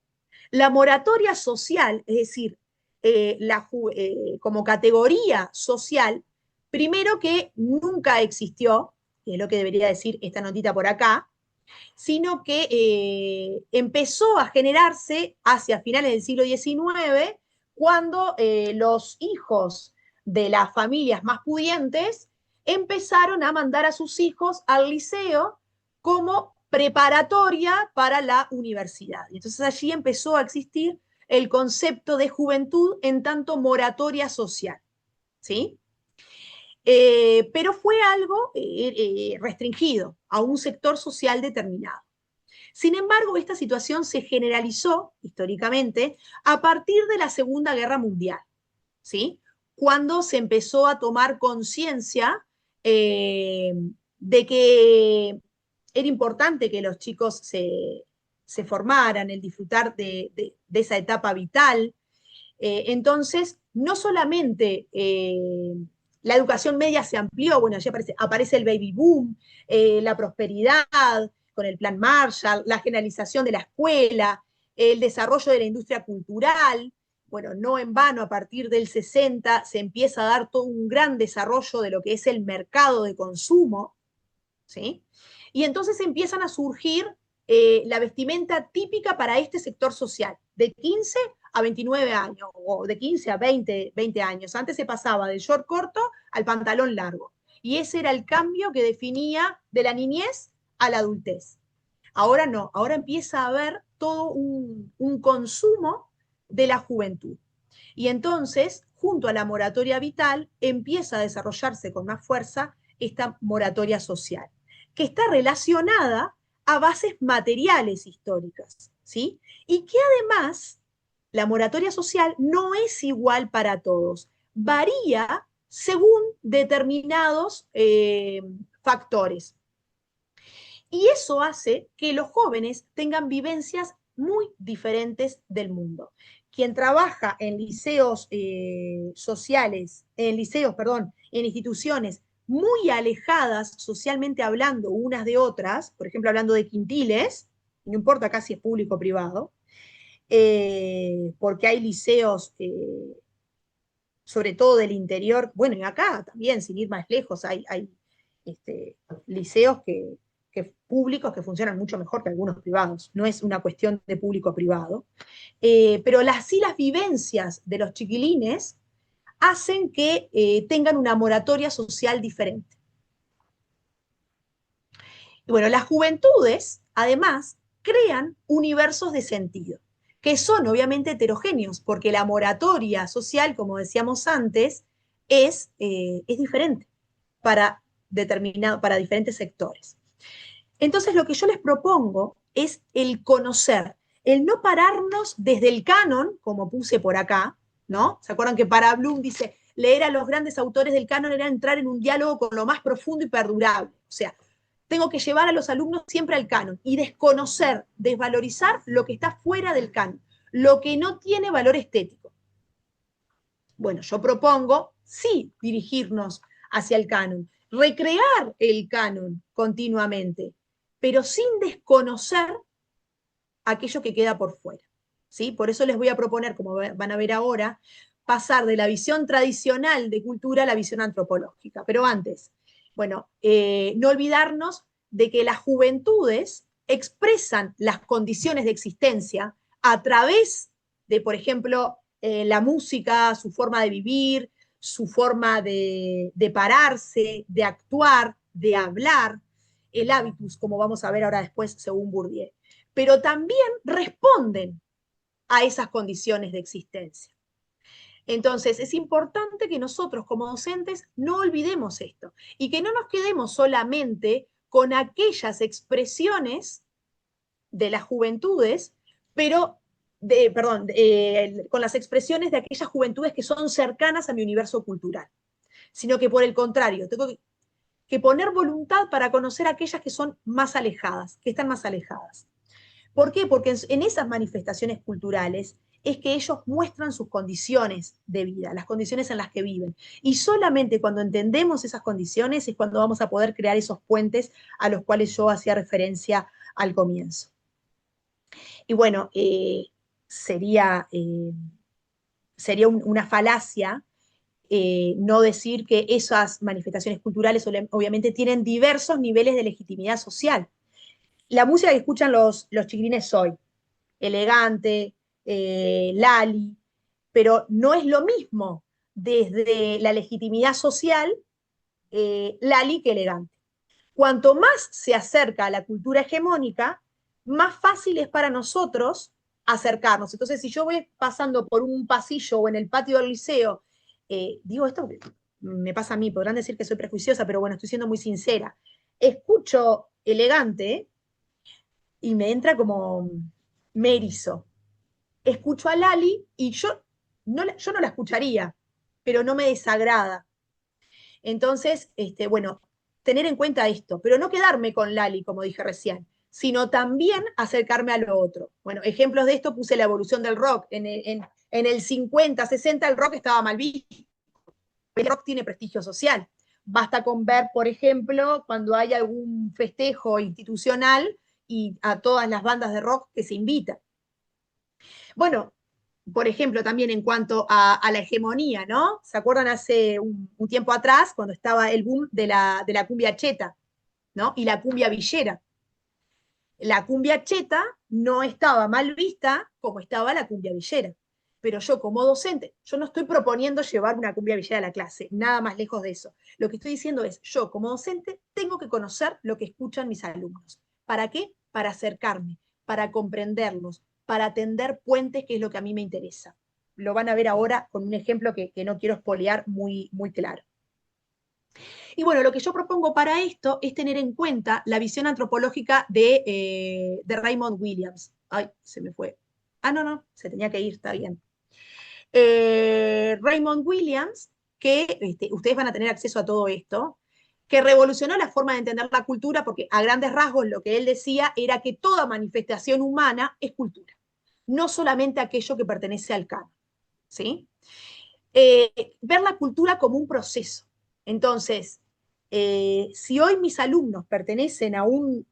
la moratoria social, es decir, como categoría social, primero que nunca existió, que es lo que debería decir esta notita por acá, sino que empezó a generarse hacia finales del siglo XIX, cuando los hijos de las familias más pudientes empezaron a mandar a sus hijos al liceo como preparatoria para la universidad. Y entonces allí empezó a existir el concepto de juventud en tanto moratoria social, ¿sí? Pero fue algo restringido a un sector social determinado. Sin embargo, esta situación se generalizó históricamente a partir de la Segunda Guerra Mundial, ¿sí? Cuando se empezó a tomar conciencia de que era importante que los chicos se formaran, el disfrutar de esa etapa vital. Entonces, no solamente la educación media se amplió, bueno, allí aparece el baby boom, la prosperidad con el plan Marshall, la generalización de la escuela, el desarrollo de la industria cultural. Bueno, no en vano, a partir del 60 se empieza a dar todo un gran desarrollo de lo que es el mercado de consumo, ¿sí? Y entonces empiezan a surgir la vestimenta típica para este sector social, de 15 a 29 años, o de 15 a 20 años. Antes se pasaba del short corto al pantalón largo. Y ese era el cambio que definía de la niñez a la adultez. Ahora no, ahora empieza a haber todo un consumo de la juventud. Y entonces, junto a la moratoria vital, empieza a desarrollarse con más fuerza esta moratoria social, que está relacionada a bases materiales históricas, ¿sí? Y que además la moratoria social no es igual para todos, varía según determinados factores. Y eso hace que los jóvenes tengan vivencias muy diferentes del mundo. Quien trabaja en liceos sociales, en liceos, perdón, en instituciones muy alejadas socialmente hablando unas de otras, por ejemplo, hablando de quintiles, no importa acá si es público o privado, porque hay liceos, sobre todo del interior, bueno, y acá también, sin ir más lejos, hay liceos públicos que funcionan mucho mejor que algunos privados. No es una cuestión de público-privado. Pero sí las vivencias de los chiquilines hacen que tengan una moratoria social diferente. Y bueno, las juventudes, además, crean universos de sentido, que son obviamente heterogéneos, porque la moratoria social, como decíamos antes, es diferente para diferentes sectores. Entonces, lo que yo les propongo es el conocer, el no pararnos desde el canon, como puse por acá, ¿no? ¿Se acuerdan que para Bloom dice, leer a los grandes autores del canon era entrar en un diálogo con lo más profundo y perdurable? O sea, tengo que llevar a los alumnos siempre al canon y desconocer, desvalorizar lo que está fuera del canon, lo que no tiene valor estético. Bueno, yo propongo, sí, dirigirnos hacia el canon, recrear el canon continuamente, pero sin desconocer aquello que queda por fuera, ¿sí? Por eso les voy a proponer, como van a ver ahora, pasar de la visión tradicional de cultura a la visión antropológica. Pero antes, bueno, no olvidarnos de que las juventudes expresan las condiciones de existencia a través de, por ejemplo, la música, su forma de vivir, su forma de pararse, de actuar, de hablar, el hábitus, como vamos a ver ahora después según Bourdieu, pero también responden a esas condiciones de existencia. Entonces, es importante que nosotros como docentes no olvidemos esto y que no nos quedemos solamente con aquellas expresiones de las juventudes, pero, con las expresiones de aquellas juventudes que son cercanas a mi universo cultural, sino que por el contrario, tengo que poner voluntad para conocer aquellas que son más alejadas, que están más alejadas. ¿Por qué? Porque en esas manifestaciones culturales es que ellos muestran sus condiciones de vida, las condiciones en las que viven. Y solamente cuando entendemos esas condiciones es cuando vamos a poder crear esos puentes a los cuales yo hacía referencia al comienzo. Y bueno, sería una falacia no decir que esas manifestaciones culturales obviamente tienen diversos niveles de legitimidad social. La música que escuchan los chiquilines hoy, Elegante, Lali, pero no es lo mismo desde la legitimidad social Lali que Elegante. Cuanto más se acerca a la cultura hegemónica, más fácil es para nosotros acercarnos. Entonces, si yo voy pasando por un pasillo o en el patio del liceo, digo esto me pasa a mí, podrán decir que soy prejuiciosa, pero bueno, estoy siendo muy sincera. Escucho Elegante y me entra como me erizo. Escucho a Lali y yo no la escucharía, pero no me desagrada. Entonces, bueno, tener en cuenta esto, pero no quedarme con Lali, como dije recién, sino también acercarme a lo otro. Bueno, ejemplos de esto puse la evolución del rock. En el 50, 60 el rock estaba mal visto. El rock tiene prestigio social. Basta con ver, por ejemplo, cuando hay algún festejo institucional y a todas las bandas de rock que se invitan. Bueno, por ejemplo, también en cuanto a la hegemonía, ¿no? ¿Se acuerdan hace un tiempo atrás, cuando estaba el boom de la cumbia cheta, ¿no? Y la cumbia villera. La cumbia cheta no estaba mal vista como estaba la cumbia villera. Pero yo como docente, yo no estoy proponiendo llevar una cumbia villera a la clase, nada más lejos de eso. Lo que estoy diciendo es, yo como docente tengo que conocer lo que escuchan mis alumnos. ¿Para qué? Para acercarme, para comprenderlos, para tender puentes, que es lo que a mí me interesa. Lo van a ver ahora con un ejemplo que no quiero espolear muy, muy claro. Y bueno, lo que yo propongo para esto es tener en cuenta la visión antropológica de Raymond Williams. Ay, se me fue. Ah, no, se tenía que ir, está bien. Raymond Williams, que ustedes van a tener acceso a todo esto, que revolucionó la forma de entender la cultura, porque a grandes rasgos lo que él decía era que toda manifestación humana es cultura, no solamente aquello que pertenece al canon, ¿sí? Ver la cultura como un proceso. Entonces, si hoy mis alumnos pertenecen a un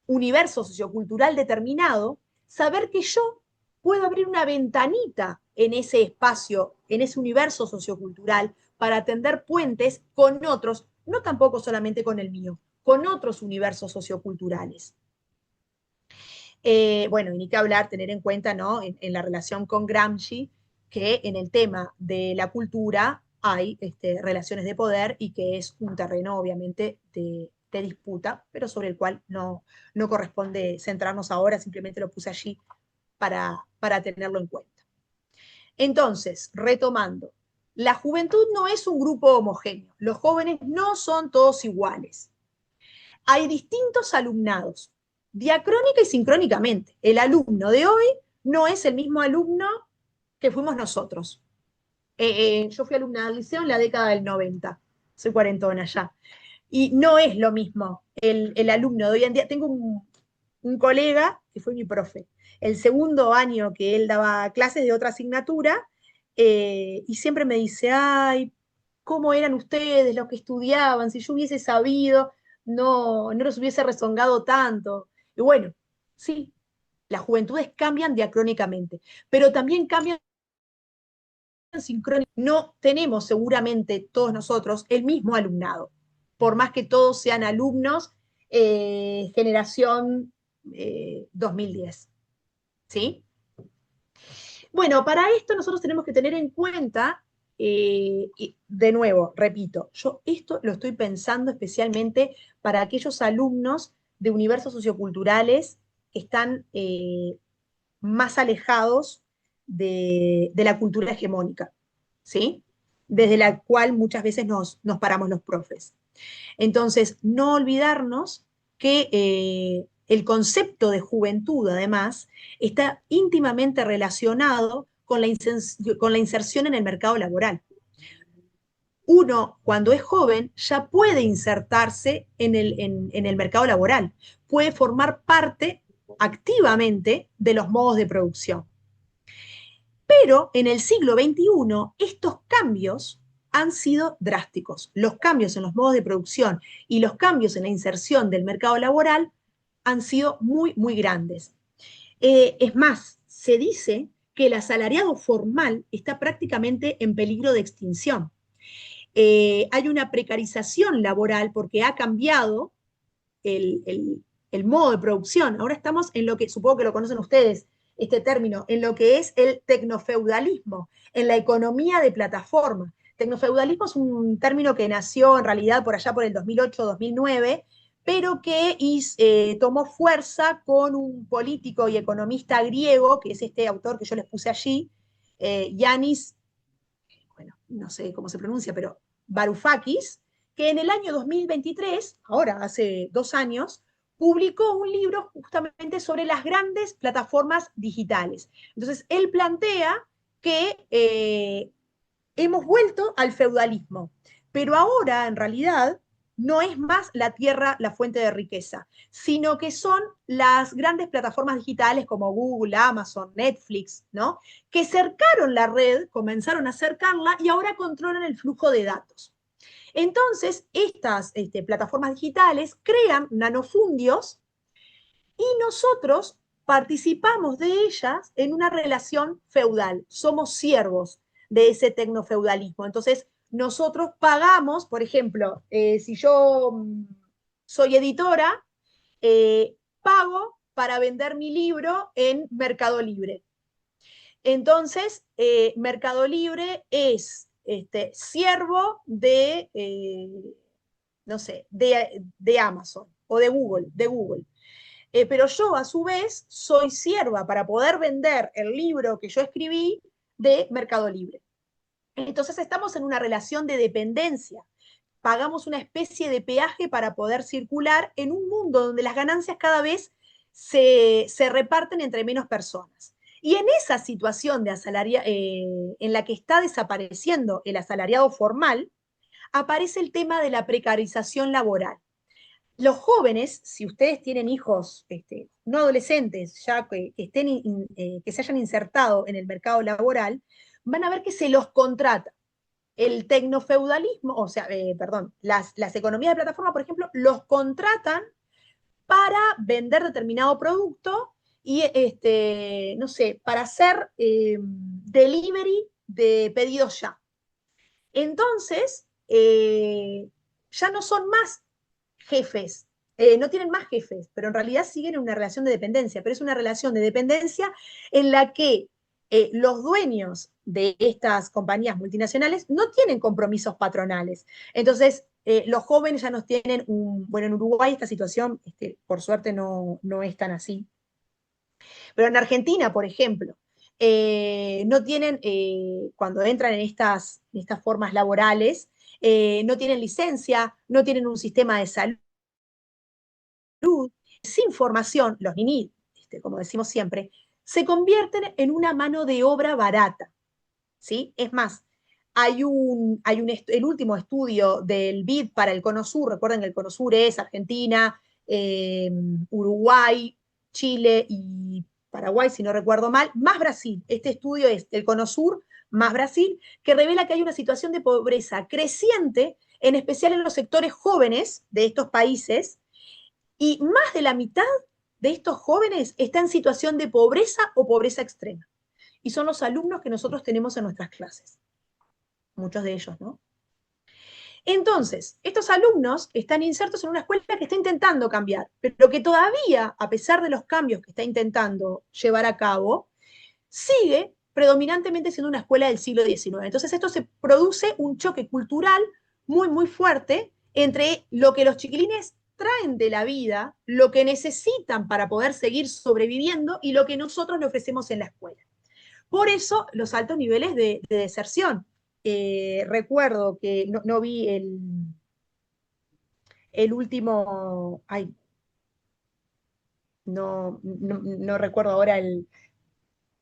universo sociocultural determinado, saber que yo puedo abrir una ventanita en ese espacio, en ese universo sociocultural, para tender puentes con otros, no tampoco solamente con el mío, con otros universos socioculturales. Bueno, y ni que hablar, tener en cuenta, ¿no? En la relación con Gramsci, que en el tema de la cultura hay relaciones de poder y que es un terreno, obviamente, de disputa, pero sobre el cual no corresponde centrarnos ahora, simplemente lo puse allí para tenerlo en cuenta. Entonces, retomando, la juventud no es un grupo homogéneo, los jóvenes no son todos iguales. Hay distintos alumnados, diacrónica y sincrónicamente. El alumno de hoy no es el mismo alumno que fuimos nosotros. Yo fui alumna del liceo en la década del 90, soy cuarentona ya, y no es lo mismo el alumno de hoy en día. Tengo un colega que fue mi profe, el segundo año que él daba clases de otra asignatura, y siempre me dice, ay, ¿cómo eran ustedes los que estudiaban? Si yo hubiese sabido, no los hubiese rezongado tanto. Y bueno, sí, las juventudes cambian diacrónicamente, pero también cambian sincrónicamente. No tenemos seguramente todos nosotros el mismo alumnado, por más que todos sean alumnos generación 2010. ¿Sí? Bueno, para esto nosotros tenemos que tener en cuenta, de nuevo, repito, yo esto lo estoy pensando especialmente para aquellos alumnos de universos socioculturales que están más alejados de la cultura hegemónica, ¿sí? Desde la cual muchas veces nos paramos los profes. Entonces, no olvidarnos que el concepto de juventud, además, está íntimamente relacionado con la inserción en el mercado laboral. Uno, cuando es joven, ya puede insertarse en el mercado laboral, puede formar parte activamente de los modos de producción. Pero en el siglo XXI estos cambios han sido drásticos. Los cambios en los modos de producción y los cambios en la inserción del mercado laboral han sido muy, muy grandes. Es más, se dice que el asalariado formal está prácticamente en peligro de extinción. Hay una precarización laboral porque ha cambiado el modo de producción. Ahora estamos en lo que, supongo que lo conocen ustedes, este término, en lo que es el tecnofeudalismo, en la economía de plataforma. Tecnofeudalismo es un término que nació en realidad por allá por el 2008-2009, pero que tomó fuerza con un político y economista griego, que es este autor que yo les puse allí, Yanis, bueno, no sé cómo se pronuncia, pero Varoufakis, que en el año 2023, ahora hace 2 años, publicó un libro justamente sobre las grandes plataformas digitales. Entonces, él plantea que hemos vuelto al feudalismo, pero ahora en realidad no es más la tierra la fuente de riqueza, sino que son las grandes plataformas digitales como Google, Amazon, Netflix, ¿no? Que cercaron la red, comenzaron a cercarla y ahora controlan el flujo de datos. Entonces, estas plataformas digitales crean nanofundios y nosotros participamos de ellas en una relación feudal. Somos siervos de ese tecnofeudalismo. Entonces, nosotros pagamos, por ejemplo, si yo soy editora, pago para vender mi libro en Mercado Libre. Entonces, Mercado Libre es siervo de, no sé, de Amazon o de Google. Pero yo, a su vez, soy sierva para poder vender el libro que yo escribí de Mercado Libre. Entonces estamos en una relación de dependencia. Pagamos una especie de peaje para poder circular en un mundo donde las ganancias cada vez se reparten entre menos personas. Y en esa situación de en la que está desapareciendo el asalariado formal, aparece el tema de la precarización laboral. Los jóvenes, si ustedes tienen hijos no adolescentes, ya que se hayan insertado en el mercado laboral, van a ver que se los contrata. El tecnofeudalismo, o sea, perdón, las economías de plataforma, por ejemplo, los contratan para vender determinado producto y, no sé, para hacer delivery de pedidos ya. Entonces, ya no son más jefes, no tienen más jefes, pero en realidad siguen en una relación de dependencia, pero es una relación de dependencia en la que los dueños de estas compañías multinacionales no tienen compromisos patronales. Entonces, los jóvenes ya no tienen bueno, en Uruguay esta situación, por suerte, no es tan así. Pero en Argentina, por ejemplo, no tienen, cuando entran en estas formas laborales, no tienen licencia, no tienen un sistema de salud, sin formación, los ninis, como decimos siempre, se convierten en una mano de obra barata, ¿sí? Es más, el último estudio del BID para el Cono Sur, recuerden que el Cono Sur es Argentina, Uruguay, Chile y Paraguay, si no recuerdo mal, más Brasil. Este estudio es el Cono Sur más Brasil, que revela que hay una situación de pobreza creciente, en especial en los sectores jóvenes de estos países, y más de la mitad de estos jóvenes está en situación de pobreza o pobreza extrema. Y son los alumnos que nosotros tenemos en nuestras clases. Muchos de ellos, ¿no? Entonces, estos alumnos están insertos en una escuela que está intentando cambiar, pero que todavía, a pesar de los cambios que está intentando llevar a cabo, sigue predominantemente siendo una escuela del siglo XIX. Entonces, esto se produce un choque cultural muy, muy fuerte entre lo que los chiquilines traen de la vida, lo que necesitan para poder seguir sobreviviendo y lo que nosotros le ofrecemos en la escuela. Por eso, los altos niveles de deserción. Recuerdo que no vi el último, ay, no recuerdo ahora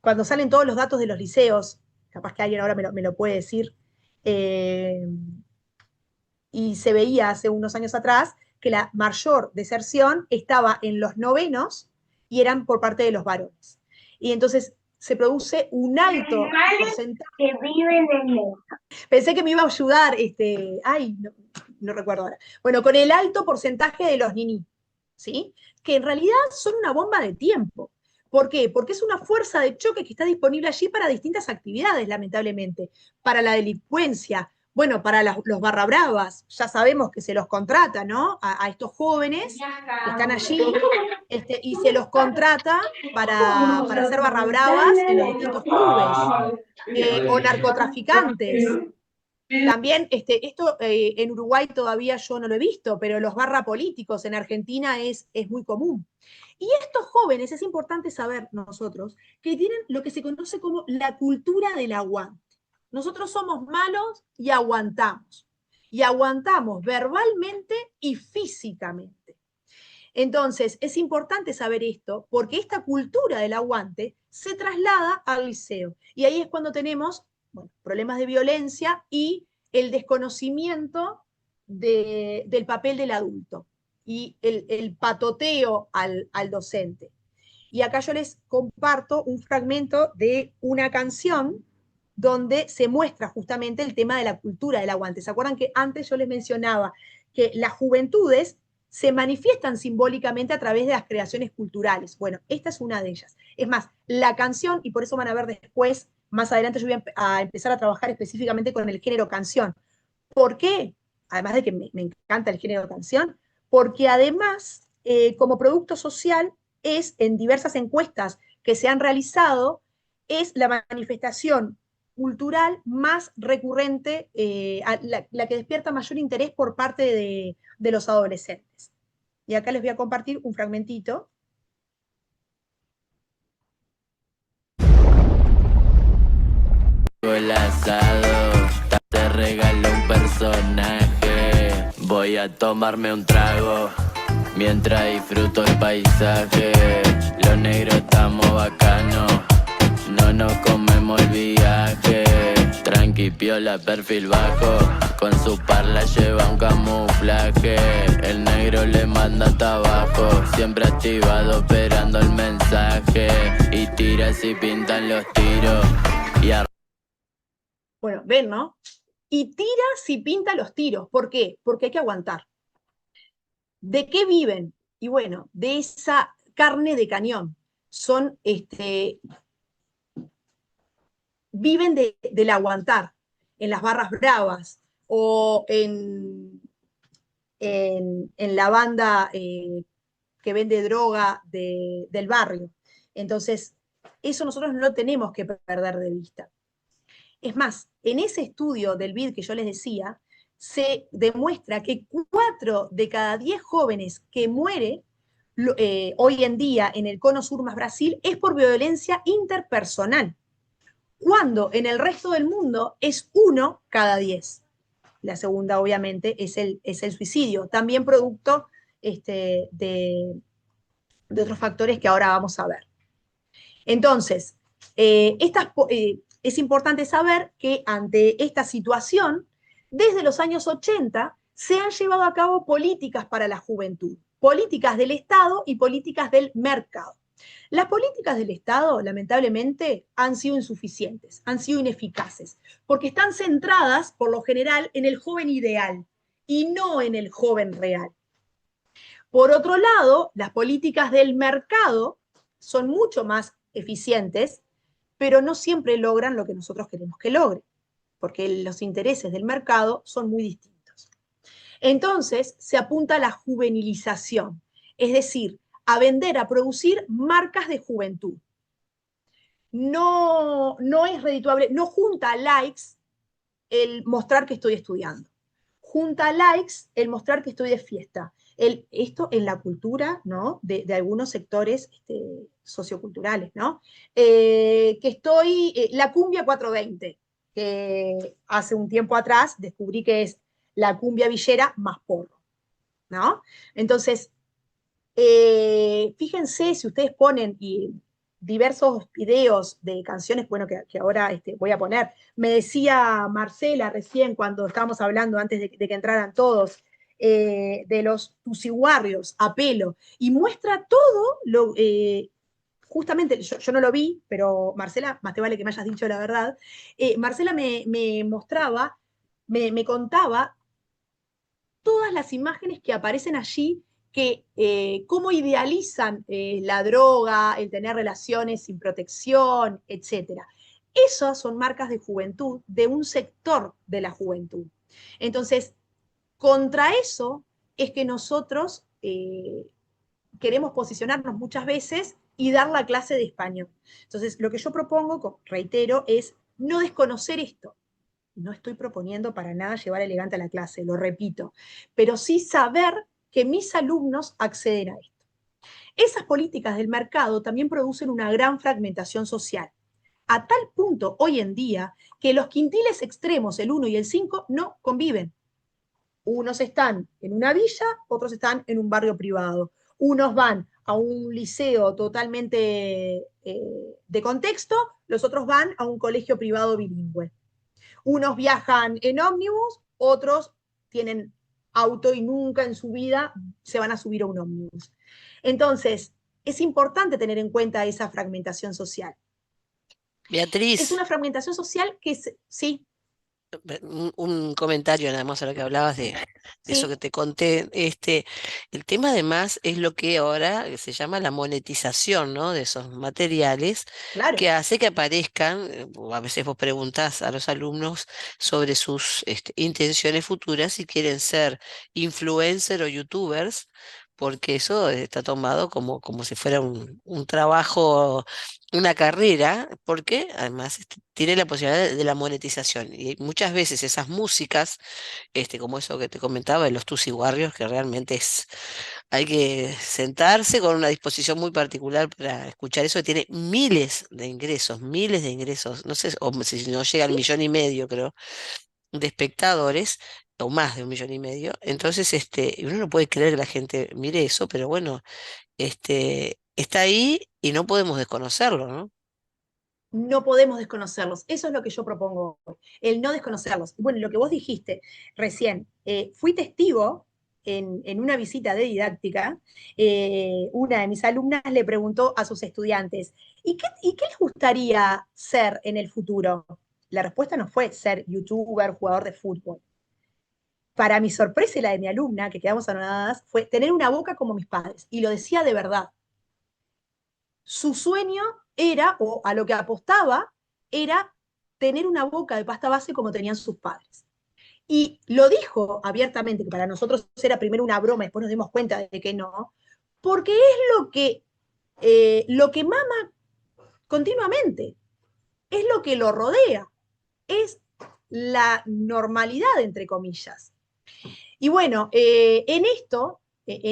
cuando salen todos los datos de los liceos, capaz que alguien ahora me lo puede decir, y se veía hace unos años atrás que la mayor deserción estaba en los novenos y eran por parte de los varones. Y entonces se produce un alto porcentaje. Que viven en eso. Pensé que me iba a ayudar, no recuerdo ahora. Bueno, con el alto porcentaje de los niní, ¿sí? Que en realidad son una bomba de tiempo. ¿Por qué? Porque es una fuerza de choque que está disponible allí para distintas actividades, lamentablemente. Para la delincuencia, bueno, para los barra bravas, ya sabemos que se los contrata, ¿no? A estos jóvenes que están allí, y se los contrata para hacer barra bravas en los distintos clubes, o narcotraficantes. También, esto en Uruguay todavía yo no lo he visto, pero los barra políticos en Argentina es muy común. Y estos jóvenes, es importante saber nosotros, que tienen lo que se conoce como la cultura del aguante. Nosotros somos malos y aguantamos. Y aguantamos verbalmente y físicamente. Entonces, es importante saber esto, porque esta cultura del aguante se traslada al liceo. Y ahí es cuando tenemos, bueno, problemas de violencia y el desconocimiento del papel del adulto y el patoteo al docente. Y acá yo les comparto un fragmento de una canción donde se muestra justamente el tema de la cultura del aguante. ¿Se acuerdan que antes yo les mencionaba que las juventudes se manifiestan simbólicamente a través de las creaciones culturales? Bueno, esta es una de ellas. Es más, la canción, y por eso van a ver después, más adelante yo voy a empezar a trabajar específicamente con el género canción. ¿Por qué? Además de que me encanta el género canción, porque además, como producto social, es en diversas encuestas que se han realizado, es la manifestación cultural más recurrente, la que despierta mayor interés por parte de los adolescentes. Y acá les voy a compartir un fragmentito. El asado, te regalo un personaje. Voy a tomarme un trago mientras disfruto el paisaje. Los negros estamos bacanos, no nos comemos el viaje. Tranqui, piola, perfil bajo, con su parla lleva un camuflaje. El negro le manda hasta abajo, siempre activado esperando el mensaje. Y tira si pintan los tiros y Bueno, ven, ¿no? Y tira si pinta los tiros. ¿Por qué? Porque hay que aguantar. ¿De qué viven? Y bueno, de esa carne de cañón. Son, viven del aguantar, en las barras bravas, o en la banda que vende droga del barrio. Entonces, eso nosotros no lo tenemos que perder de vista. Es más, en ese estudio del BID que yo les decía, se demuestra que 4 de cada 10 jóvenes que mueren hoy en día en el Cono Sur más Brasil es por violencia interpersonal, cuando en el resto del mundo es 1 cada 10. La segunda, obviamente, es el suicidio, también producto de otros factores que ahora vamos a ver. Entonces, es importante saber que ante esta situación, desde los años 80, se han llevado a cabo políticas para la juventud, políticas del Estado y políticas del mercado. Las políticas del Estado, lamentablemente, han sido insuficientes, han sido ineficaces, porque están centradas, por lo general, en el joven ideal y no en el joven real. Por otro lado, las políticas del mercado son mucho más eficientes, pero no siempre logran lo que nosotros queremos que logre, porque los intereses del mercado son muy distintos. Entonces, se apunta a la juvenilización, es decir, a vender, a producir marcas de juventud. No es redituable, no junta likes el mostrar que estoy estudiando. Junta likes el mostrar que estoy de fiesta. Esto en la cultura, ¿no? de algunos sectores socioculturales, ¿no? Que estoy, la cumbia 420, que hace un tiempo atrás descubrí que es la cumbia villera más porro, ¿no? Entonces, fíjense si ustedes ponen diversos videos de canciones, bueno, que ahora voy a poner. Me decía Marcela recién cuando estábamos hablando, antes de que entraran todos, de los Pussy Warriors a pelo, y muestra todo lo... justamente, yo no lo vi, pero Marcela, más te vale que me hayas dicho la verdad, Marcela me mostraba, me contaba todas las imágenes que aparecen allí, que cómo idealizan la droga, el tener relaciones sin protección, etc. Esas son marcas de juventud, de un sector de la juventud. Entonces, contra eso es que nosotros queremos posicionarnos muchas veces y dar la clase de español. Entonces, lo que yo propongo, reitero, es no desconocer esto. No estoy proponiendo para nada llevar elegante a la clase, lo repito, pero sí saber que mis alumnos acceden a esto. Esas políticas del mercado también producen una gran fragmentación social, a tal punto hoy en día que los quintiles extremos, el 1 y el 5, no conviven. Unos están en una villa, otros están en un barrio privado. Unos van a un liceo totalmente de contexto, los otros van a un colegio privado bilingüe. Unos viajan en ómnibus, otros tienen auto y nunca en su vida se van a subir a un ómnibus. Entonces, es importante tener en cuenta esa fragmentación social. Beatriz. Es una fragmentación social que, sí. Un comentario nada más a lo que hablabas de eso que te conté. El tema además es lo que ahora se llama la monetización, ¿no? De esos materiales, Claro. que hace que aparezcan, a veces vos preguntás a los alumnos sobre sus intenciones futuras, si quieren ser influencer o youtubers, porque eso está tomado como si fuera un trabajo, una carrera, porque además tiene la posibilidad de la monetización. Y muchas veces esas músicas, como eso que te comentaba de los Tusi Warriors, que realmente hay que sentarse con una disposición muy particular para escuchar eso, que tiene miles de ingresos, no sé, o si no llega al 1,5 millones, creo, de espectadores, o más de 1,5 millones. Entonces, uno no puede creer que la gente mire eso, pero bueno, está ahí y no podemos desconocerlo, ¿no? No podemos desconocerlos. Eso es lo que yo propongo hoy, el no desconocerlos. Bueno, lo que vos dijiste recién, fui testigo en una visita de didáctica, una de mis alumnas le preguntó a sus estudiantes, ¿y qué les gustaría ser en el futuro? La respuesta no fue ser youtuber, jugador de fútbol. Para mi sorpresa y la de mi alumna, que quedamos anonadadas, fue tener una boca como mis padres. Y lo decía de verdad. Su sueño era, o a lo que apostaba, era tener una boca de pasta base como tenían sus padres. Y lo dijo abiertamente, que para nosotros era primero una broma, después nos dimos cuenta de que no, porque es lo que mama continuamente, es lo que lo rodea, es la normalidad, entre comillas. Y bueno, en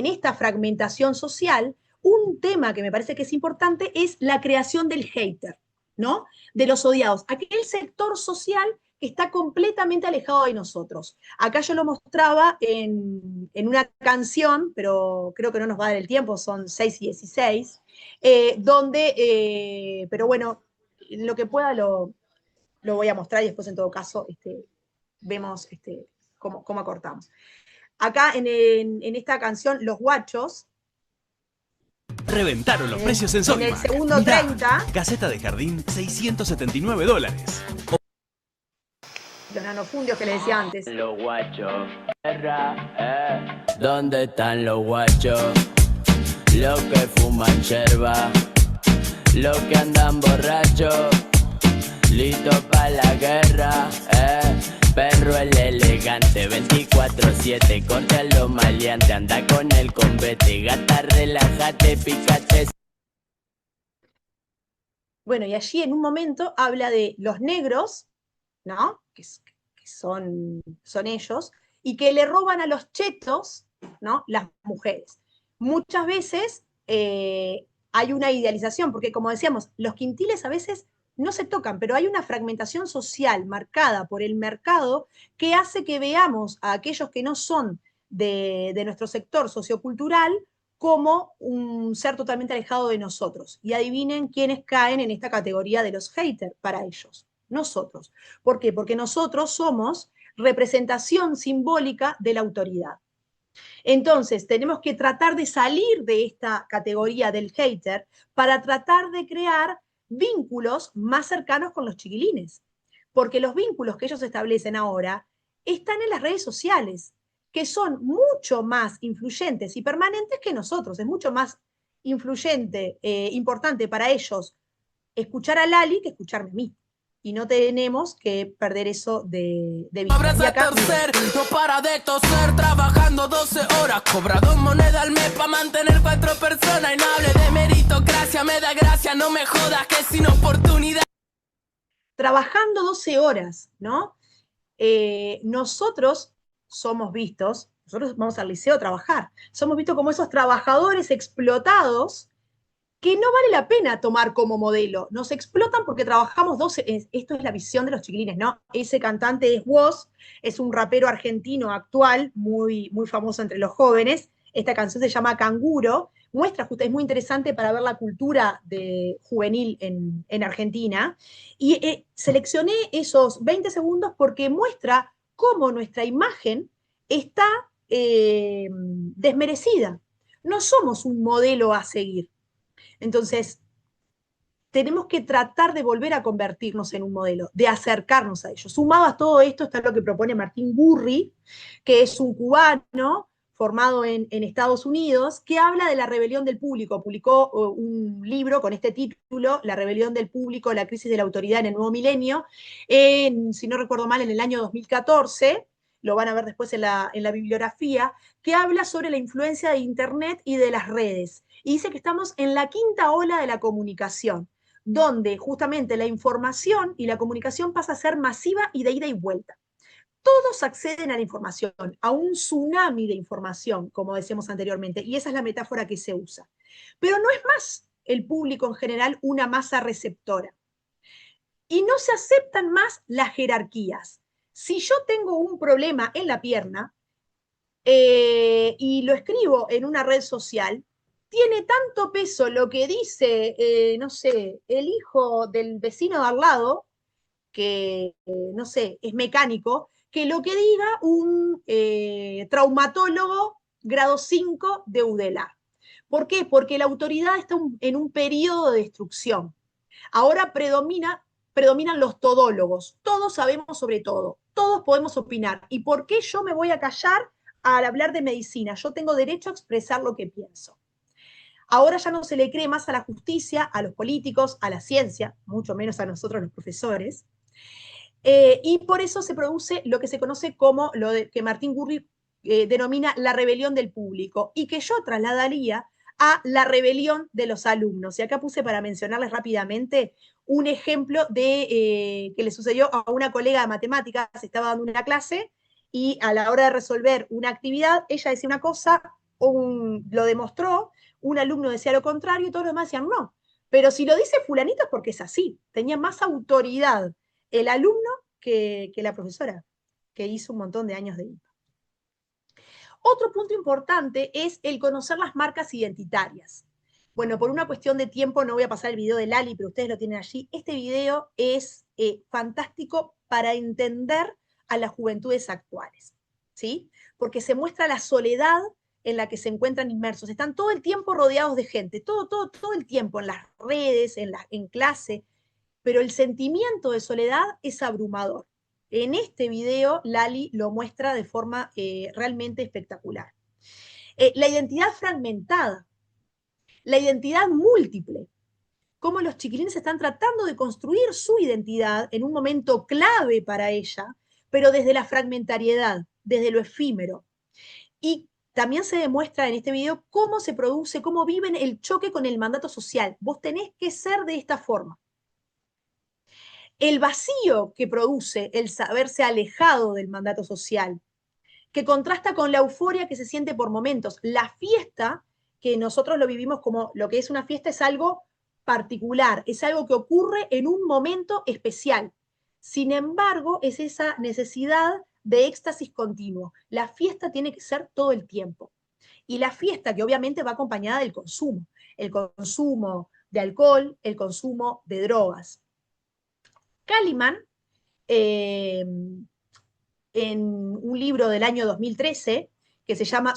esta fragmentación social, un tema que me parece que es importante es la creación del hater, ¿no? De los odiados, aquel sector social que está completamente alejado de nosotros. Acá yo lo mostraba en una canción, pero creo que no nos va a dar el tiempo, son 6:16, pero bueno, lo que pueda lo voy a mostrar y después en todo caso vemos cómo acortamos. Acá en esta canción, Los Guachos. Reventaron los precios en Sodimac. En el segundo Mirá, 30. Caseta de jardín, $679. Los nanofundios que les decía antes. Los guachos, ¿dónde están los guachos? Los que fuman yerba, los que andan borrachos, listos para la guerra, Perro el elegante, 24/7, corta lo maleante, anda con el combate, gata relájate, pícate. Bueno, y allí en un momento habla de los negros, ¿no? Que son ellos, y que le roban a los chetos, ¿no? Las mujeres. Muchas veces hay una idealización, porque como decíamos, los quintiles a veces no se tocan, pero hay una fragmentación social marcada por el mercado que hace que veamos a aquellos que no son de nuestro sector sociocultural como un ser totalmente alejado de nosotros. Y adivinen quiénes caen en esta categoría de los haters para ellos. Nosotros. ¿Por qué? Porque nosotros somos representación simbólica de la autoridad. Entonces, tenemos que tratar de salir de esta categoría del hater para tratar de crear vínculos más cercanos con los chiquilines. Porque los vínculos que ellos establecen ahora están en las redes sociales, que son mucho más influyentes y permanentes que nosotros. Es mucho más influyente, importante para ellos escuchar a Lali que escucharme a mí. Y no tenemos que perder eso de vista. Y acá, no para de toser, trabajando 12 horas, cobra 2 monedas al mes para mantener 4 personas. Y no hable de meritocracia, me da gracia, no me jodas que sin oportunidad. Trabajando 12 horas, ¿no? Nosotros somos vistos, nosotros vamos al liceo a trabajar, somos vistos como esos trabajadores explotados que no vale la pena tomar como modelo. Nos explotan porque trabajamos 12, esto es la visión de los chiquilines, ¿no? Ese cantante es Woz, es un rapero argentino actual, muy, muy famoso entre los jóvenes. Esta canción se llama Canguro, muestra, es muy interesante para ver la cultura juvenil en Argentina. Y seleccioné esos 20 segundos porque muestra cómo nuestra imagen está desmerecida. No somos un modelo a seguir. Entonces, tenemos que tratar de volver a convertirnos en un modelo, de acercarnos a ellos. Sumado a todo esto está lo que propone Martín Gurri, que es un cubano formado en Estados Unidos, que habla de la rebelión del público. Publicó un libro con este título, La rebelión del público, la crisis de la autoridad en el nuevo milenio, si no recuerdo mal, en el año 2014, lo van a ver después en la bibliografía, que habla sobre la influencia de Internet y de las redes. Y dice que estamos en la quinta ola de la comunicación, donde justamente la información y la comunicación pasa a ser masiva y de ida y vuelta. Todos acceden a la información, a un tsunami de información, como decíamos anteriormente, y esa es la metáfora que se usa. Pero no es más el público en general una masa receptora. Y no se aceptan más las jerarquías. Si yo tengo un problema en la pierna y lo escribo en una red social, tiene tanto peso lo que dice, no sé, el hijo del vecino de al lado, que, no sé, es mecánico, que lo que diga un traumatólogo grado 5 de UDELAR. ¿Por qué? Porque la autoridad está en un periodo de destrucción. Ahora predominan los todólogos. Todos sabemos sobre todo. Todos podemos opinar. ¿Y por qué yo me voy a callar al hablar de medicina? Yo tengo derecho a expresar lo que pienso. Ahora ya no se le cree más a la justicia, a los políticos, a la ciencia, mucho menos a nosotros los profesores. Y por eso se produce lo que se conoce como que Martín Gurri denomina la rebelión del público y que yo trasladaría a la rebelión de los alumnos. Y acá puse para mencionarles rápidamente un ejemplo que le sucedió a una colega de matemáticas. Estaba dando una clase y a la hora de resolver una actividad, ella decía una cosa, lo demostró, un alumno decía lo contrario y todos los demás decían no. Pero si lo dice fulanito es porque es así. Tenía más autoridad el alumno que la profesora, que hizo un montón de años de IPA. Otro punto importante es el conocer las marcas identitarias. Bueno, por una cuestión de tiempo no voy a pasar el video de Lali, pero ustedes lo tienen allí. Este video es fantástico para entender a las juventudes actuales, ¿sí? Porque se muestra la soledad en la que se encuentran inmersos. Están todo el tiempo rodeados de gente, todo el tiempo, en las redes, en clase, pero el sentimiento de soledad es abrumador. En este video, Lali lo muestra de forma realmente espectacular. La identidad fragmentada, la identidad múltiple, cómo los chiquilines están tratando de construir su identidad en un momento clave para ella, pero desde la fragmentariedad, desde lo efímero. Y también se demuestra en este video cómo se produce, cómo viven el choque con el mandato social. Vos tenés que ser de esta forma. El vacío que produce el saberse alejado del mandato social, que contrasta con la euforia que se siente por momentos. La fiesta, que nosotros lo vivimos como lo que es una fiesta, es algo particular, es algo que ocurre en un momento especial. Sin embargo, es esa necesidad de éxtasis continuo. La fiesta tiene que ser todo el tiempo. Y la fiesta que obviamente va acompañada del consumo. El consumo de alcohol, el consumo de drogas. Kalimann, en un libro del año 2013, que se llama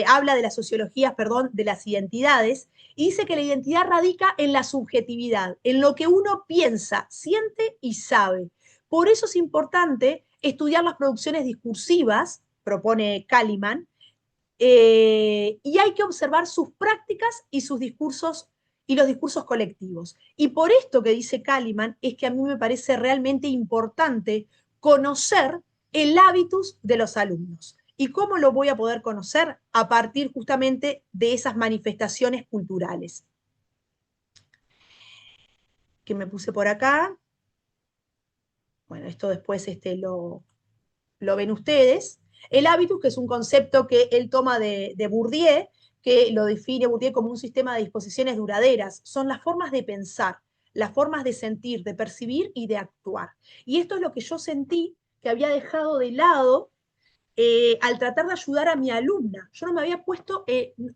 habla de las sociologías, perdón, de las identidades, y dice que la identidad radica en la subjetividad, en lo que uno piensa, siente y sabe. Por eso es importante estudiar las producciones discursivas, propone Kalimann, y hay que observar sus prácticas y sus discursos y los discursos colectivos. Y por esto que dice Kalimann es que a mí me parece realmente importante conocer el hábitus de los alumnos. ¿Y cómo lo voy a poder conocer? A partir justamente de esas manifestaciones culturales. Que me puse por acá. Bueno, esto después lo ven ustedes. El hábitus, que es un concepto que él toma de Bourdieu, que lo define Bourdieu como un sistema de disposiciones duraderas. Son las formas de pensar, las formas de sentir, de percibir y de actuar. Y esto es lo que yo sentí que había dejado de lado al tratar de ayudar a mi alumna. Yo no me había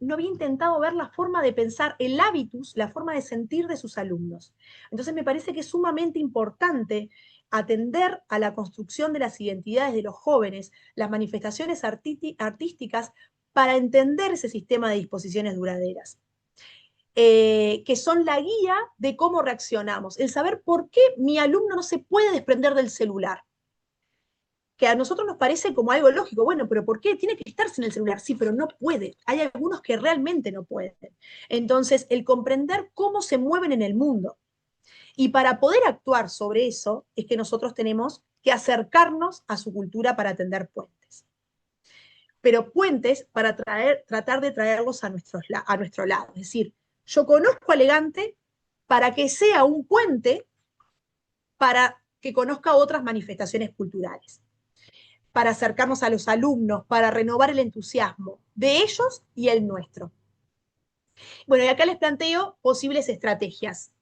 no había intentado ver la forma de pensar, el hábitus, la forma de sentir de sus alumnos. Entonces me parece que es sumamente importante atender a la construcción de las identidades de los jóvenes, las manifestaciones artísticas, para entender ese sistema de disposiciones duraderas, que son la guía de cómo reaccionamos, el saber por qué mi alumno no se puede desprender del celular, que a nosotros nos parece como algo lógico. Bueno, pero ¿por qué? Tiene que estar sin el celular. Sí, pero no puede. Hay algunos que realmente no pueden. Entonces, el comprender cómo se mueven en el mundo. Y para poder actuar sobre eso, es que nosotros tenemos que acercarnos a su cultura para tender puentes. Pero puentes para tratar de traerlos a nuestro lado. Es decir, yo conozco a Elegante para que sea un puente para que conozca otras manifestaciones culturales, para acercarnos a los alumnos, para renovar el entusiasmo de ellos y el nuestro. Bueno, y acá les planteo posibles estrategias.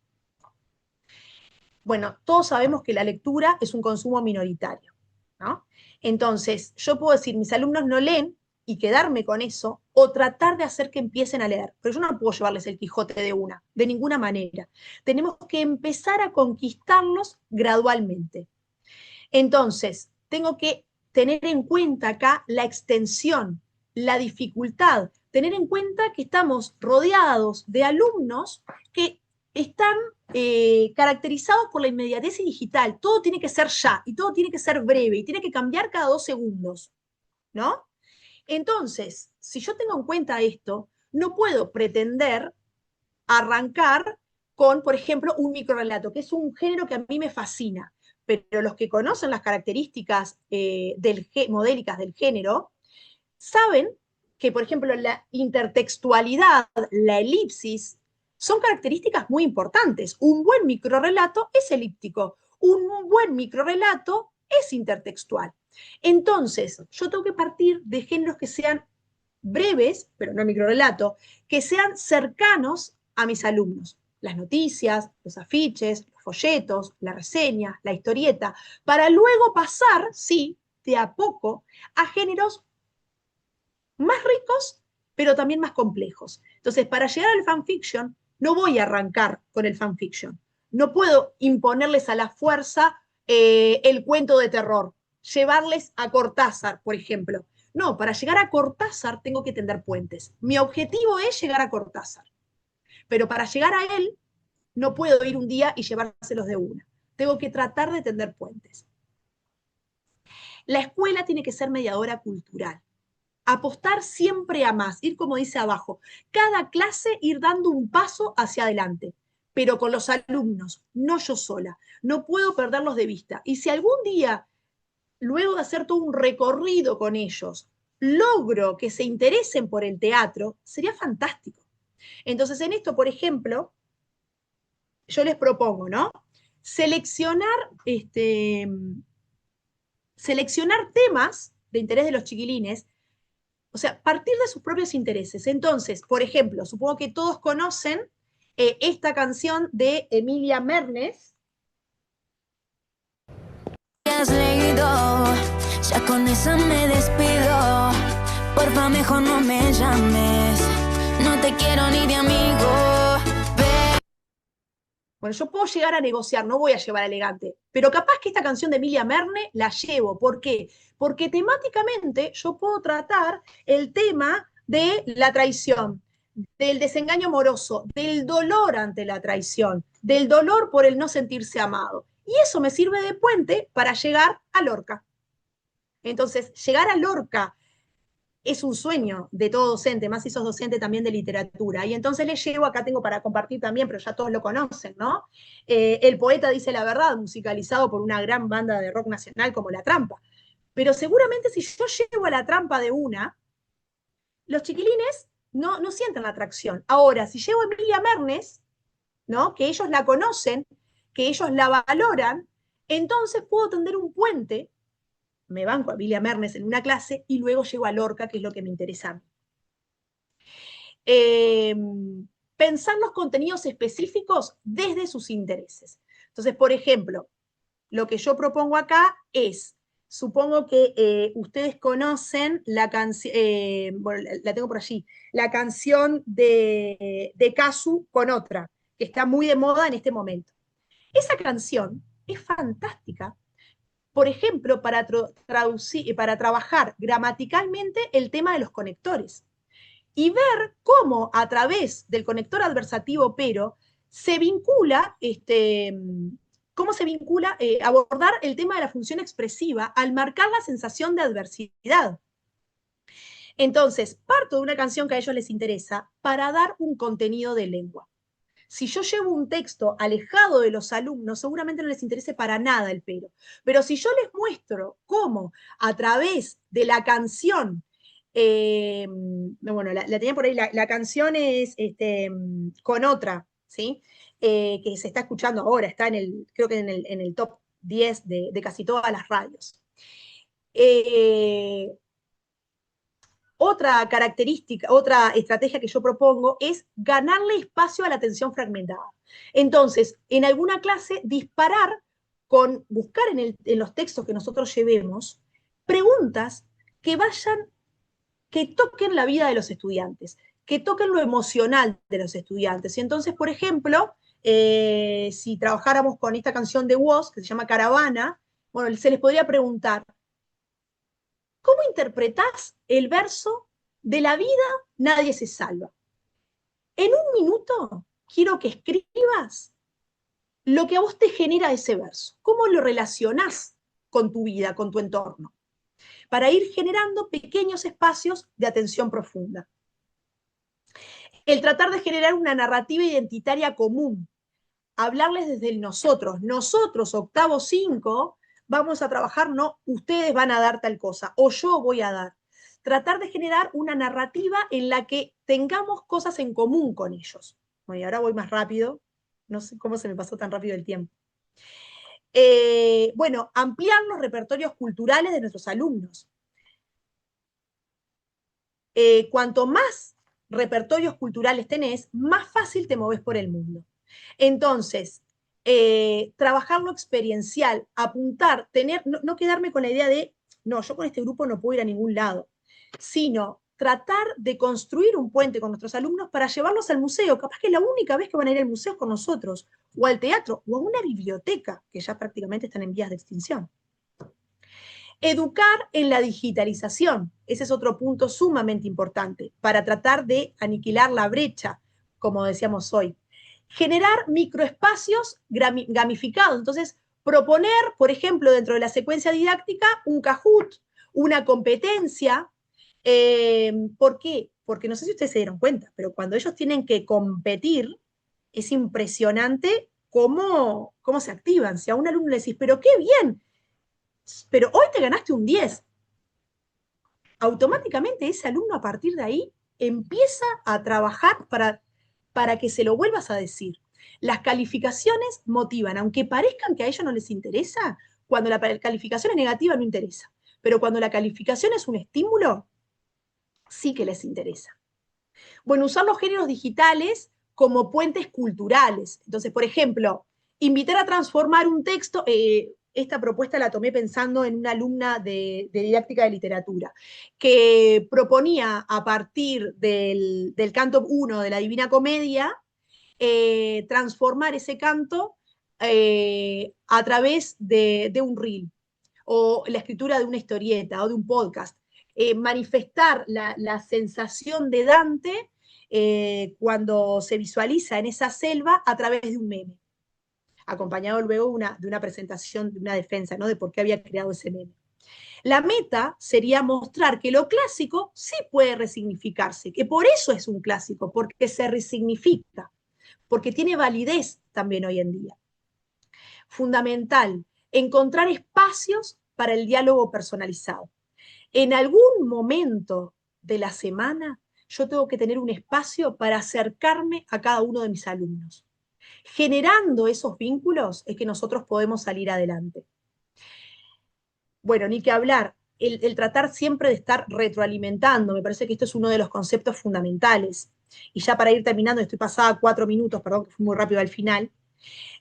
Bueno, todos sabemos que la lectura es un consumo minoritario, ¿no? Entonces, yo puedo decir, mis alumnos no leen, y quedarme con eso, o tratar de hacer que empiecen a leer. Pero yo no puedo llevarles el Quijote de ninguna manera. Tenemos que empezar a conquistarlos gradualmente. Entonces, tengo que tener en cuenta acá la extensión, la dificultad, tener en cuenta que estamos rodeados de alumnos que están caracterizados por la inmediatez digital. Todo tiene que ser ya, y todo tiene que ser breve, y tiene que cambiar cada 2 segundos, ¿no? Entonces, si yo tengo en cuenta esto, no puedo pretender arrancar con, por ejemplo, un microrrelato, que es un género que a mí me fascina, pero los que conocen las características modélicas del género, saben que, por ejemplo, la intertextualidad, la elipsis, son características muy importantes. Un buen microrrelato es elíptico, un buen microrrelato es intertextual. Entonces, yo tengo que partir de géneros que sean breves, pero no microrrelato, que sean cercanos a mis alumnos. Las noticias, los afiches, los folletos, la reseña, la historieta, para luego pasar, sí, de a poco, a géneros más ricos, pero también más complejos. Entonces, para llegar al fanfiction, no voy a arrancar con el fanfiction. No puedo imponerles a la fuerza el cuento de terror, llevarles a Cortázar, por ejemplo. No, para llegar a Cortázar tengo que tender puentes. Mi objetivo es llegar a Cortázar. Pero para llegar a él, no puedo ir un día y llevárselos de una. Tengo que tratar de tender puentes. La escuela tiene que ser mediadora cultural. Apostar siempre a más, ir como dice abajo. Cada clase ir dando un paso hacia adelante, pero con los alumnos, no yo sola. No puedo perderlos de vista. Y si algún día, luego de hacer todo un recorrido con ellos, logro que se interesen por el teatro, sería fantástico. Entonces, en esto, por ejemplo, yo les propongo, ¿no? Seleccionar temas de interés de los chiquilines, o sea, partir de sus propios intereses. Entonces, por ejemplo, supongo que todos conocen esta canción de Emilia Mernes. Has leído, ya con eso me despido. Porfa, mejor no me llames. No te quiero ni de amigo. Bueno, yo puedo llegar a negociar, no voy a llevar elegante, pero capaz que esta canción de Emilia Merne la llevo. ¿Por qué? Porque temáticamente yo puedo tratar el tema de la traición, del desengaño amoroso, del dolor ante la traición, del dolor por el no sentirse amado. Y eso me sirve de puente para llegar a Lorca. Entonces, llegar a Lorca es un sueño de todo docente, más si sos docente también de literatura. Y entonces les llevo, acá tengo para compartir también, pero ya todos lo conocen, ¿no? El poeta dice la verdad, musicalizado por una gran banda de rock nacional como La Trampa. Pero seguramente si yo llevo a La Trampa de una, los chiquilines no sienten la atracción. Ahora, si llevo a Emilia Mernes, ¿no? Que ellos la conocen, que ellos la valoran, entonces puedo tender un puente, me banco a Emilia Mernes en una clase y luego llego a Lorca, que es lo que me interesa a mí. Pensar los contenidos específicos desde sus intereses. Entonces, por ejemplo, lo que yo propongo acá es, supongo que ustedes conocen la canción, bueno, la tengo por allí, la canción de Casu con otra, que está muy de moda en este momento. Esa canción es fantástica, por ejemplo, para trabajar gramaticalmente el tema de los conectores y ver cómo a través del conector adversativo pero se vincula, cómo se vincula abordar el tema de la función expresiva al marcar la sensación de adversidad. Entonces, parto de una canción que a ellos les interesa para dar un contenido de lengua. Si yo llevo un texto alejado de los alumnos, seguramente no les interese para nada el pero si yo les muestro cómo a través de la canción, bueno, la tenía por ahí, la canción es con otra, ¿sí? Que se está escuchando ahora, está creo que en el top 10 de casi todas las radios. Otra característica, otra estrategia que yo propongo es ganarle espacio a la atención fragmentada. Entonces, en alguna clase, disparar con buscar en los textos que nosotros llevemos preguntas que toquen la vida de los estudiantes, que toquen lo emocional de los estudiantes. Y entonces, por ejemplo, si trabajáramos con esta canción de Woz, que se llama Caravana, bueno, se les podría preguntar, ¿cómo interpretás el verso de la vida nadie se salva? En un minuto quiero que escribas lo que a vos te genera ese verso. ¿Cómo lo relacionás con tu vida, con tu entorno? Para ir generando pequeños espacios de atención profunda. El tratar de generar una narrativa identitaria común. Hablarles desde el nosotros. Nosotros, octavo 5, vamos a trabajar, no, ustedes van a dar tal cosa, o yo voy a dar. Tratar de generar una narrativa en la que tengamos cosas en común con ellos. Bueno, y ahora voy más rápido, no sé cómo se me pasó tan rápido el tiempo. Bueno, ampliar los repertorios culturales de nuestros alumnos. Cuanto más repertorios culturales tenés, más fácil te movés por el mundo. Entonces, trabajar lo experiencial, apuntar, no quedarme con la idea de, no, yo con este grupo no puedo ir a ningún lado, sino tratar de construir un puente con nuestros alumnos para llevarlos al museo. Capaz que la única vez que van a ir al museo es con nosotros, o al teatro, o a una biblioteca, que ya prácticamente están en vías de extinción. Educar en la digitalización, ese es otro punto sumamente importante, para tratar de aniquilar la brecha, como decíamos hoy. Generar microespacios gamificados, entonces proponer, por ejemplo, dentro de la secuencia didáctica, un Kahoot, una competencia. ¿Por qué? Porque no sé si ustedes se dieron cuenta, pero cuando ellos tienen que competir, es impresionante cómo se activan. Si a un alumno le decís, pero qué bien, pero hoy te ganaste un 10, automáticamente ese alumno a partir de ahí empieza a trabajar para que se lo vuelvas a decir. Las calificaciones motivan, aunque parezcan que a ellos no les interesa, cuando la calificación es negativa no interesa, pero cuando la calificación es un estímulo, sí que les interesa. Bueno, usar los géneros digitales como puentes culturales. Entonces, por ejemplo, invitar a transformar un texto, esta propuesta la tomé pensando en una alumna de didáctica de literatura, que proponía a partir del canto 1 de la Divina Comedia, transformar ese canto a través de un reel, o la escritura de una historieta, o de un podcast. Manifestar la sensación de Dante cuando se visualiza en esa selva a través de un meme, acompañado luego de una presentación, de una defensa, ¿no? De por qué había creado ese meme. La meta sería mostrar que lo clásico sí puede resignificarse, que por eso es un clásico, porque se resignifica, porque tiene validez también hoy en día. Fundamental, encontrar espacios para el diálogo personalizado. En algún momento de la semana, yo tengo que tener un espacio para acercarme a cada uno de mis alumnos. Generando esos vínculos es que nosotros podemos salir adelante. Bueno, ni que hablar, el tratar siempre de estar retroalimentando, me parece que esto es uno de los conceptos fundamentales. Y ya para ir terminando, estoy pasada 4 minutos, perdón, que fui muy rápido al final.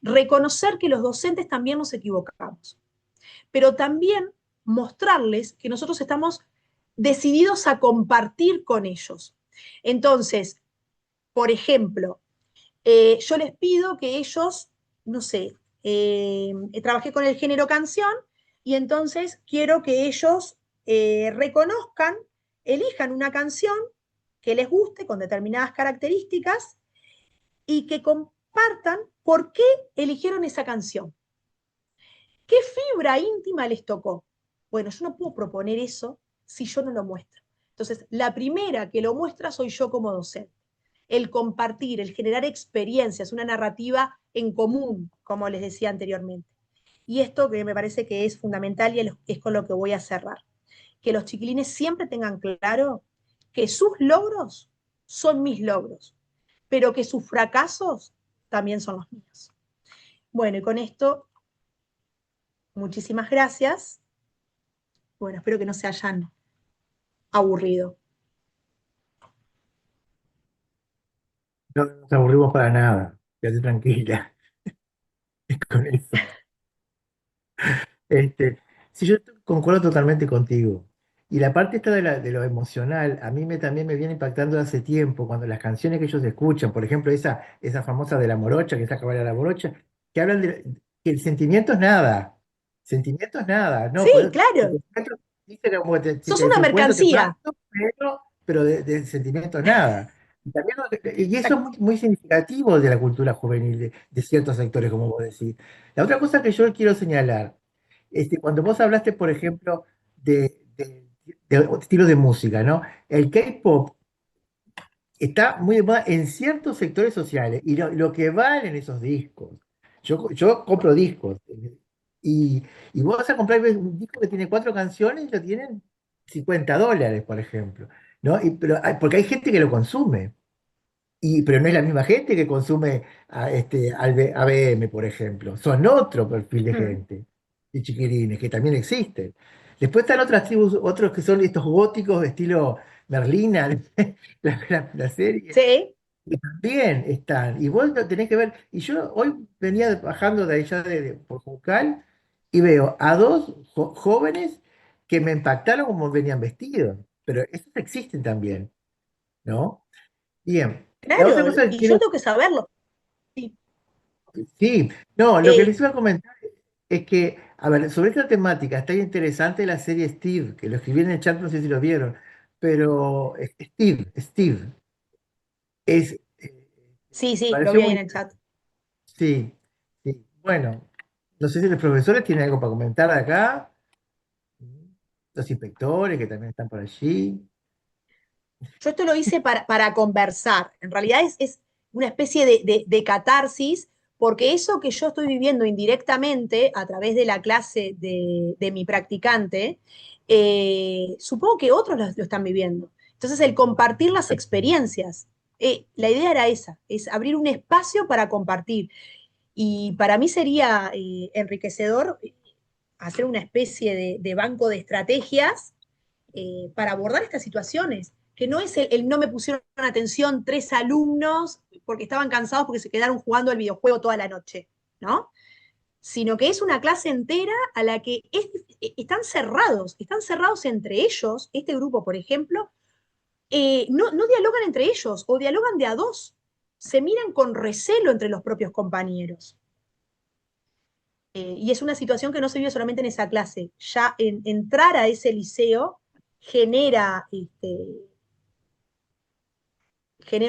Reconocer que los docentes también nos equivocamos, pero también mostrarles que nosotros estamos decididos a compartir con ellos. Entonces, por ejemplo, yo les pido que ellos, no sé, trabajé con el género canción, y entonces quiero que ellos reconozcan, elijan una canción que les guste con determinadas características y que compartan por qué eligieron esa canción. ¿Qué fibra íntima les tocó? Bueno, yo no puedo proponer eso si yo no lo muestro. Entonces, la primera que lo muestra soy yo como docente. El compartir, el generar experiencias, una narrativa en común, como les decía anteriormente. Y esto que me parece que es fundamental y es con lo que voy a cerrar. Que los chiquilines siempre tengan claro que sus logros son mis logros, pero que sus fracasos también son los míos. Bueno, y con esto, muchísimas gracias. Bueno, espero que no se hayan aburrido. No nos aburrimos para nada, quédate tranquila. Es con eso. Sí, yo concuerdo totalmente contigo. Y la parte esta de lo emocional, a mí también me viene impactando hace tiempo, cuando las canciones que ellos escuchan, por ejemplo, esa famosa de la morocha, que saca a bailar la morocha, que hablan de que el sentimiento es nada, ¿no? Sí, claro. Dice que como que Sos una mercancía. Pero de sentimiento es nada. Y, también, y eso es muy significativo de la cultura juvenil, de ciertos sectores, como vos decís. La otra cosa que yo quiero señalar, cuando vos hablaste, por ejemplo, de estilo de música, ¿no? El K-pop está muy de moda en ciertos sectores sociales, y lo que valen esos discos. Yo compro discos, y vos vas a comprar un disco que tiene 4 canciones y lo tienen $50, por ejemplo, ¿no? Porque hay gente que lo consume. Pero no es la misma gente que consume al ABM, por ejemplo. Son otro perfil de gente, de chiquirines, que también existen. Después están otras tribus, otros que son estos góticos de estilo Merlina, la serie, Sí. que también están. Y vos lo tenés que ver. Y yo hoy venía bajando de allá por Juncal, y veo a 2 jóvenes que me impactaron como venían vestidos. Pero esos existen también, ¿no? Bien. La otra Claro, cosa que y quiero. yo tengo que saberlo. Sí. Sí, no, lo que Eh, les iba a comentar es que, a ver, sobre esta temática está interesante la serie Steve, que lo escribí en el chat, no sé si lo vieron, pero Steve, es, sí, lo vi pareció ahí en muy. el chat. Sí, sí. Bueno, no sé si los profesores tienen algo para comentar de acá, los inspectores que también están por allí. Yo esto lo hice para conversar. En realidad es una especie de catarsis, porque eso que yo estoy viviendo indirectamente a través de la clase de mi practicante, supongo que otros lo están viviendo. Entonces, el compartir las experiencias, la idea era esa, es abrir un espacio para compartir. Y para mí sería enriquecedor hacer una especie de banco de estrategias para abordar estas situaciones, que no es el no me pusieron atención 3 alumnos porque estaban cansados porque se quedaron jugando al videojuego toda la noche, ¿no? Sino que es una clase entera a la que están cerrados entre ellos, este grupo, por ejemplo, no dialogan entre ellos o dialogan de a 2. se miran con recelo entre los propios compañeros. Y es una situación que no se vive solamente en esa clase. Ya entrar a ese liceo genera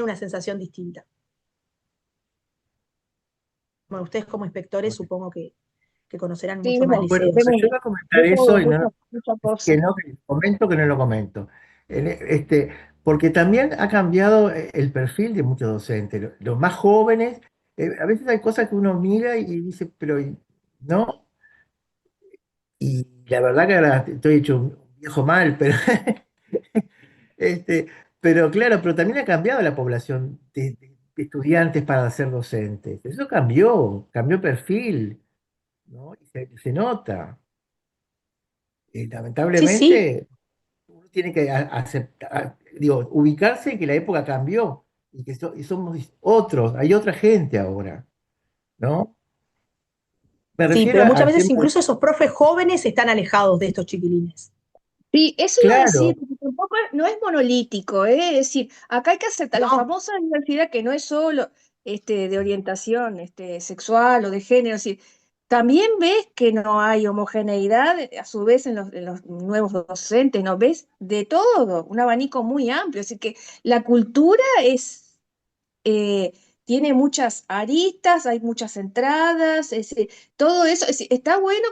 una sensación distinta. Bueno, ustedes como inspectores supongo que conocerán Sí, mucho más vemos, Bueno, liceos. yo iba a comentar eso y no, muchas que cosas. no, que comento que no lo comento. Porque también ha cambiado el perfil de muchos docentes. Los más jóvenes, a veces hay cosas que uno mira y dice, pero no. Y la verdad que ahora estoy hecho un viejo mal, pero, este, pero claro, pero también ha cambiado la población de estudiantes para ser docentes. Eso cambió perfil, ¿no? Y se nota. Sí, sí. Lamentablemente, uno tiene que aceptar, digo, ubicarse en que la época cambió y que y somos otros, hay otra gente ahora, ¿no? Me Sí, refiero pero muchas al veces tema incluso esos profes jóvenes están alejados de estos chiquilines. Sí, eso iba a claro, decir, porque tampoco no es monolítico, ¿eh? Es decir, acá hay que aceptar la No, famosa diversidad que no es solo de orientación sexual o de género, es decir, también ves que no hay homogeneidad, a su vez en los nuevos docentes, ¿no? Ves de todo, un abanico muy amplio, así que la cultura eh, tiene muchas aristas, hay muchas entradas, es decir, todo eso, es decir, está bueno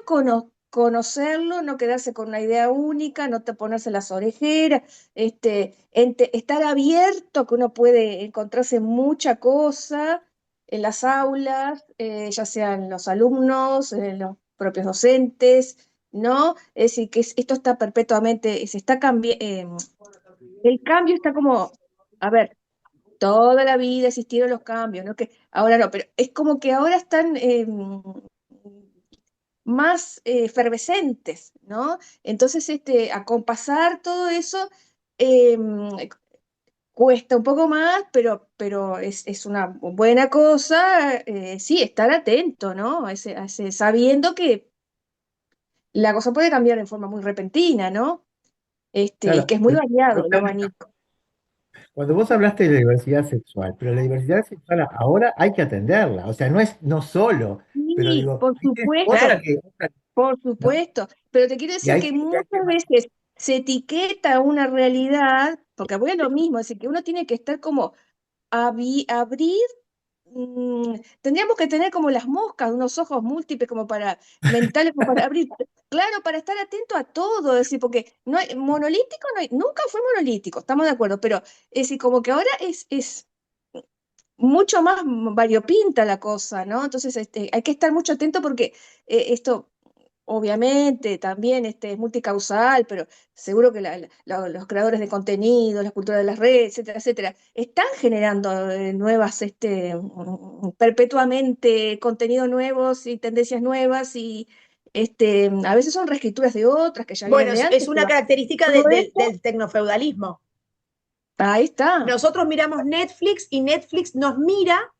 conocerlo, no quedarse con una idea única, no te ponerse las orejeras, estar abierto, que uno puede encontrarse mucha cosa en las aulas, ya sean los alumnos, los propios docentes, ¿no? Es decir, que esto está perpetuamente, se está cambiando, el cambio está como, a ver, toda la vida existieron los cambios, ¿no? Que ahora no, pero es como que ahora están más efervescentes, ¿no? Entonces, acompasar todo eso eh, cuesta un poco más, pero es una buena cosa, sí, estar atento, ¿no? Sabiendo que la cosa puede cambiar de forma muy repentina, ¿no? Y claro, que es muy pero variado el abanico. cuando vos hablaste de la diversidad sexual, pero la diversidad sexual ahora hay que atenderla, o sea, no solo, pero Sí, digo, por ¿viste? supuesto. Otra que, Por ¿no? supuesto, pero te quiero Y decir hay que y hay que muchas veces se etiqueta una realidad, porque voy a lo mismo, es decir, que uno tiene que estar como abrir, tendríamos que tener como las moscas, unos ojos múltiples como para mentales, como para abrir, claro, para estar atento a todo, es decir, porque no hay, monolítico no hay, nunca fue monolítico, estamos de acuerdo, pero es decir, como que ahora es mucho más variopinta la cosa, ¿no? Entonces, hay que estar mucho atento porque esto obviamente también es multicausal, pero seguro que los creadores de contenido, la cultura de las redes, etcétera, etcétera, están generando nuevas, perpetuamente contenidos nuevos y tendencias nuevas y a veces son reescrituras de otras que ya vienen bueno, de es antes, una pero característica todo esto, del tecnofeudalismo. ahí está. Nosotros miramos Netflix y Netflix nos mira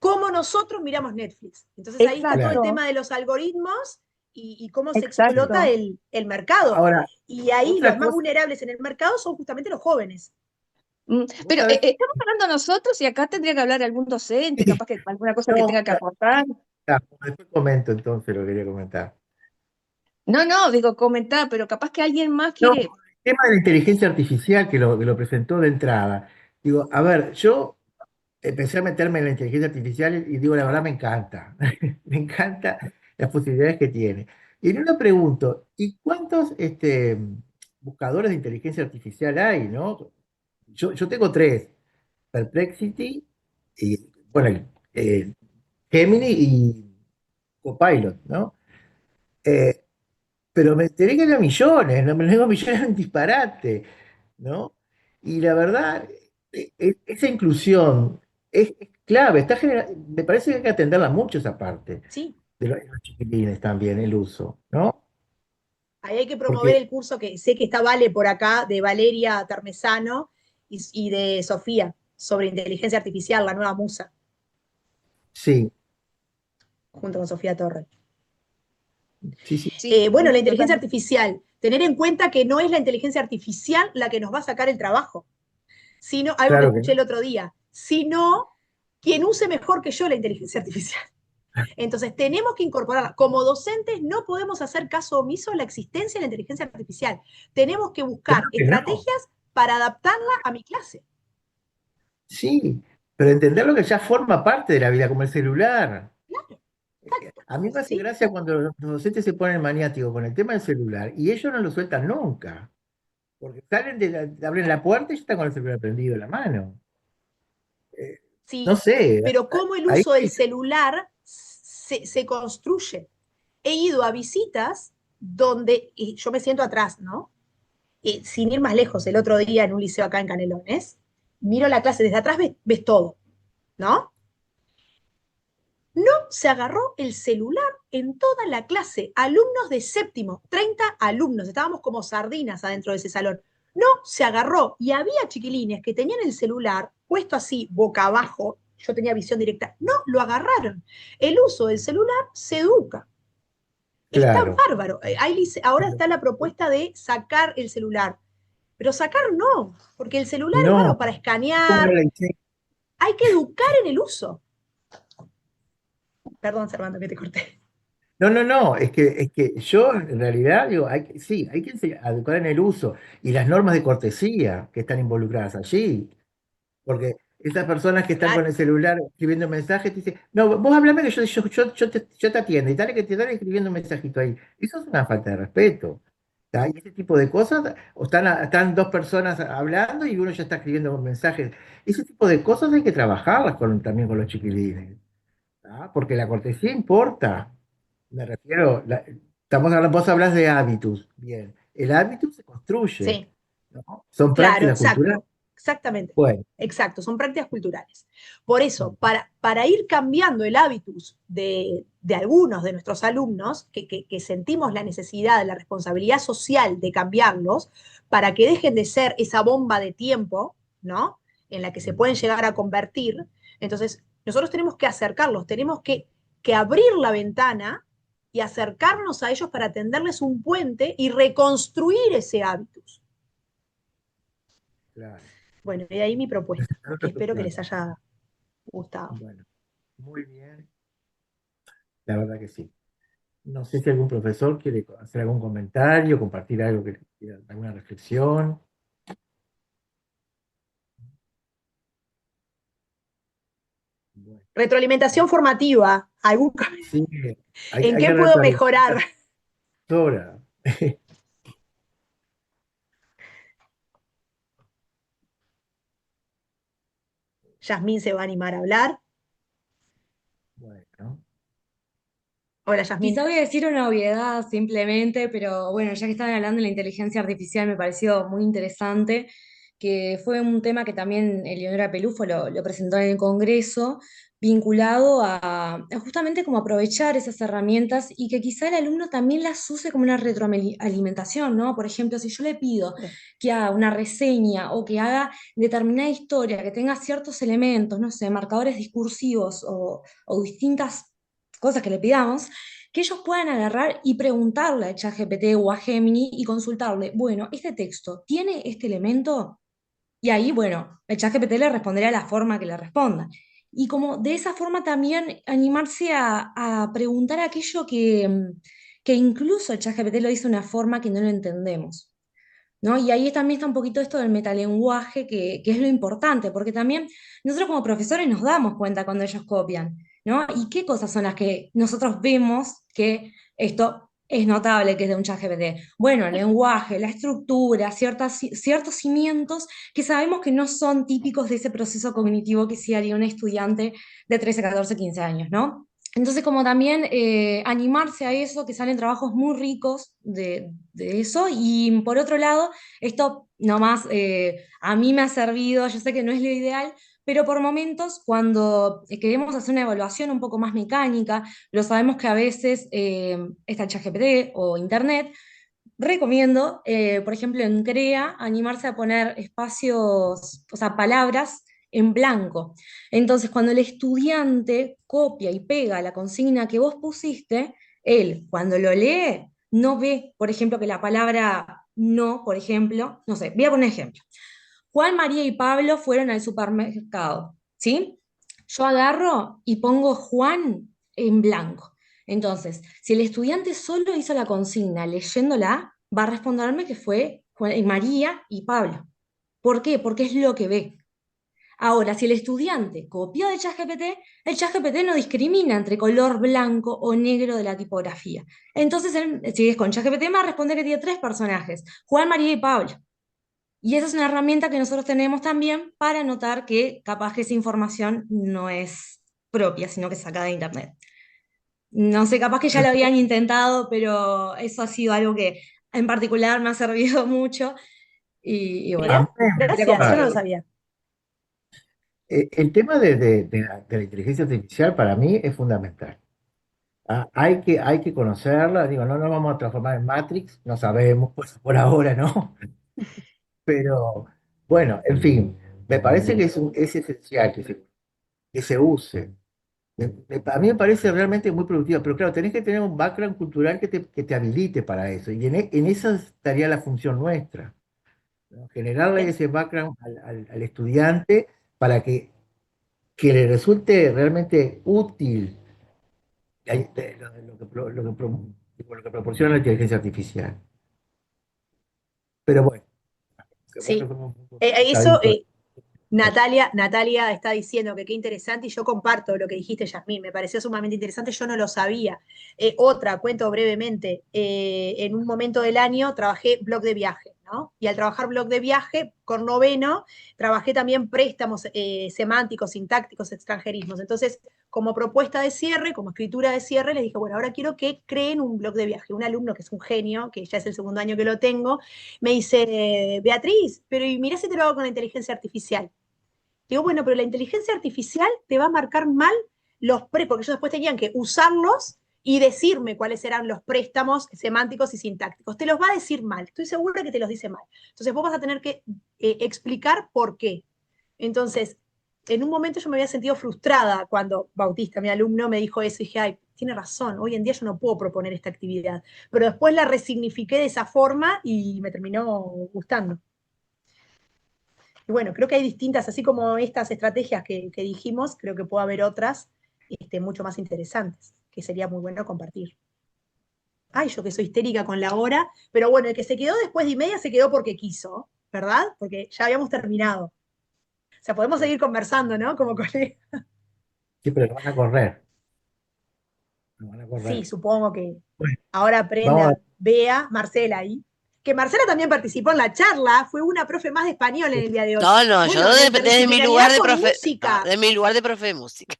como nosotros miramos Netflix. Entonces ahí está todo el Exacto, tema de los algoritmos y cómo se explota exacto. el mercado. ahora, Y ahí otra los más cosa, vulnerables en el mercado son justamente los jóvenes. vos Pero sabés, estamos hablando nosotros y acá tendría que hablar algún docente, capaz que alguna cosa que no, tenga que aportar. después comento entonces lo que quería comentar. No, no, digo comentar, pero capaz que alguien más No, quiere. el tema de la inteligencia artificial que lo presentó de entrada. Digo, a ver, yo empecé a meterme en la inteligencia artificial y digo, la verdad me encanta. Me encanta las posibilidades que tiene. Y yo me pregunto, ¿y cuántos buscadores de inteligencia artificial hay, no? Yo tengo tres, Perplexity, y, bueno, Gemini y Copilot, ¿no? Eh, pero me enteré que eran millones, no me lo digo millones, es un disparate, ¿no? Y la verdad, esa inclusión es clave, me parece que hay que atenderla mucho esa parte Sí, de los chiquilines también, el uso, ¿no? ahí hay que promover Porque el curso que sé que está Vale por acá, de Valeria Termesano y de Sofía, sobre inteligencia artificial, la nueva musa, sí, junto con Sofía Torres. sí, sí, Sí, Bueno, la sí, inteligencia totalmente. artificial, tener en cuenta que no es la inteligencia artificial la que nos va a sacar el trabajo, sino algo que claro que escuché no. el otro día, sino quien use mejor que yo la inteligencia artificial. Entonces, tenemos que incorporarla. Como docentes, no podemos hacer caso omiso a la existencia de la inteligencia artificial. Tenemos que buscar Claro que no. estrategias para adaptarla a mi clase. Sí, pero entender lo que ya forma parte de la vida, como el celular. A mí me hace ¿Sí? gracia cuando los docentes se ponen maniáticos con el tema del celular y ellos no lo sueltan nunca. Porque abren la puerta y ya están con el celular prendido en la mano. Sí, No sé, pero cómo el ahí uso del celular se construye. He ido a visitas donde, y yo me siento atrás, ¿no? Sin ir más lejos, el otro día en un liceo acá en Canelones, miro la clase, desde atrás ves todo, ¿no? No se agarró el celular en toda la clase. Alumnos de séptimo, 30 alumnos, estábamos como sardinas adentro de ese salón. No se agarró. Y había chiquilines que tenían el celular puesto así, boca abajo, yo tenía visión directa. No, lo agarraron. El uso del celular se educa. Está claro. bárbaro. Ahora está la propuesta de sacar el celular. Pero sacar no, porque el celular es No, bueno para ¿cómo escanear. no la hice? Hay que educar en el uso. Perdón, Servando, que te corté. No, es que yo en realidad digo, sí, hay que educar en el uso y las normas de cortesía que están involucradas allí. Porque esas personas que están con el celular escribiendo mensajes te dicen, no, vos hablame que yo te atiendo y dale que te dale escribiendo un mensajito ahí. Eso es una falta de respeto. ¿Tá? Y ese tipo de cosas, o están dos personas hablando y uno ya está escribiendo mensajes. Ese tipo de cosas hay que trabajarlas también con los chiquilines. ¿Tá? Porque la cortesía importa. Me refiero, vos hablas de hábitos. Bien, el hábito se construye, Sí, ¿no? Son claro, prácticas culturales. exacto. Exactamente. Bueno, Exacto, son prácticas culturales. Por eso, para ir cambiando el hábitus de algunos de nuestros alumnos, que sentimos la necesidad, la responsabilidad social de cambiarlos, para que dejen de ser esa bomba de tiempo, ¿no? En la que se pueden llegar a convertir, entonces nosotros tenemos que acercarlos, tenemos que abrir la ventana y acercarnos a ellos para tenderles un puente y reconstruir ese hábitus. claro. Bueno, y de ahí mi propuesta, que espero que Claro. les haya gustado. Bueno, muy bien. La verdad que sí. No sé si algún profesor quiere hacer algún comentario, compartir algo alguna reflexión. Bueno, Retroalimentación formativa. sí, ¿En hay qué que puedo retroalimentar mejorar? ahora. Yasmín se va a animar a hablar. Bueno, Hola, Yasmín. Quizá voy a decir una obviedad simplemente, pero bueno, ya que estaban hablando de la inteligencia artificial, me pareció muy interesante, que fue un tema que también Eleonora Pelufo lo presentó en el Congreso, vinculado a justamente como aprovechar esas herramientas y que quizá el alumno también las use como una retroalimentación, ¿no? Por ejemplo, si yo le pido que haga una reseña o que haga determinada historia, que tenga ciertos elementos, no sé, marcadores discursivos o distintas cosas que le pidamos, que ellos puedan agarrar y preguntarle a ChatGPT o a Gemini y consultarle, bueno, ¿este texto tiene este elemento? Y ahí, bueno, el ChatGPT le responderá la forma que le responda. Y como de esa forma también animarse a preguntar aquello que incluso el ChatGPT lo dice de una forma que no lo entendemos, ¿no? Y ahí también está un poquito esto del metalenguaje, que es lo importante, porque también nosotros como profesores nos damos cuenta cuando ellos copian, ¿no? Y qué cosas son las que nosotros vemos que esto es notable que es de un ChatGPT. Bueno, el lenguaje, la estructura, ciertos cimientos que sabemos que no son típicos de ese proceso cognitivo que sí haría un estudiante de 13, 14, 15 años, ¿no? Entonces, como también animarse a eso, que salen trabajos muy ricos de eso. Y por otro lado, esto nomás a mí me ha servido, yo sé que no es lo ideal, pero por momentos cuando queremos hacer una evaluación un poco más mecánica, lo sabemos que a veces está el ChatGPT o Internet. Recomiendo, por ejemplo, en CREA, animarse a poner espacios, o sea, palabras en blanco. Entonces, cuando el estudiante copia y pega la consigna que vos pusiste, él, cuando lo lee, no ve, por ejemplo, que la palabra no, por ejemplo, no sé, voy a poner ejemplo. Juan, María y Pablo fueron al supermercado, ¿sí? yo agarro y pongo Juan en blanco. Entonces, si el estudiante solo hizo la consigna leyéndola, va a responderme que fue María y Pablo. ¿Por qué? Porque es lo que ve. Ahora, si el estudiante copió de ChatGPT, el ChatGPT no discrimina entre color blanco o negro de la tipografía. Entonces, si es con ChatGPT, me va a responder que tiene 3 personajes, Juan, María y Pablo. Y esa es una herramienta que nosotros tenemos también para notar que capaz que esa información no es propia, sino que es sacada de internet. No sé, capaz que ya lo habían intentado, pero eso ha sido algo que en particular me ha servido mucho. Y bueno, Gracias, yo no lo sabía. El tema de la inteligencia artificial para mí es fundamental. Hay que conocerla, digo, no nos vamos a transformar en Matrix, no sabemos, pues por ahora no, pero bueno, en fin, me parece que es esencial que se use. A mí me parece realmente muy productiva, pero claro, tenés que tener un background cultural que te habilite para eso, y en esa estaría la función nuestra, ¿no? Generarle ese background al estudiante para que le resulte realmente útil lo que proporciona la inteligencia artificial. Pero bueno, Sí, eso, eso, Natalia está diciendo que qué interesante y yo comparto lo que dijiste, Yasmín, me pareció sumamente interesante, yo no lo sabía. Cuento brevemente, en un momento del año trabajé blog de viaje, ¿no? Y al trabajar blog de viaje con noveno, trabajé también préstamos semánticos, sintácticos, extranjerismos. Entonces, como propuesta de cierre, como escritura de cierre, les dije, bueno, ahora quiero que creen un blog de viaje. Un alumno que es un genio, que ya es el segundo año que lo tengo, me dice, Beatriz, pero y mirá si te lo hago con la inteligencia artificial. Digo, bueno, pero la inteligencia artificial te va a marcar mal porque ellos después tenían que usarlos y decirme cuáles eran los préstamos semánticos y sintácticos. Te los va a decir mal, estoy segura que te los dice mal. Entonces vos vas a tener que explicar por qué. Entonces, en un momento yo me había sentido frustrada cuando Bautista, mi alumno, me dijo eso y dije, ay, tiene razón, hoy en día yo no puedo proponer esta actividad. Pero después la resignifiqué de esa forma y me terminó gustando. Y bueno, creo que hay distintas, así como estas estrategias que dijimos, creo que puede haber otras mucho más interesantes, que sería muy bueno compartir. Ay, yo que soy histérica con la hora, pero bueno, el que se quedó después de 1:30 se quedó porque quiso, ¿verdad? Porque ya habíamos terminado. O sea, podemos seguir conversando, ¿no? Como colegas. sí, pero lo van a correr. Lo van a correr. Sí, supongo que Bueno, ahora vamos aprenda Bea, Marcela ahí. Que Marcela también participó en la charla, fue una profe más de español en el día de hoy. No, Bueno, yo desde mi lugar de profe, música. de mi lugar de profe de música.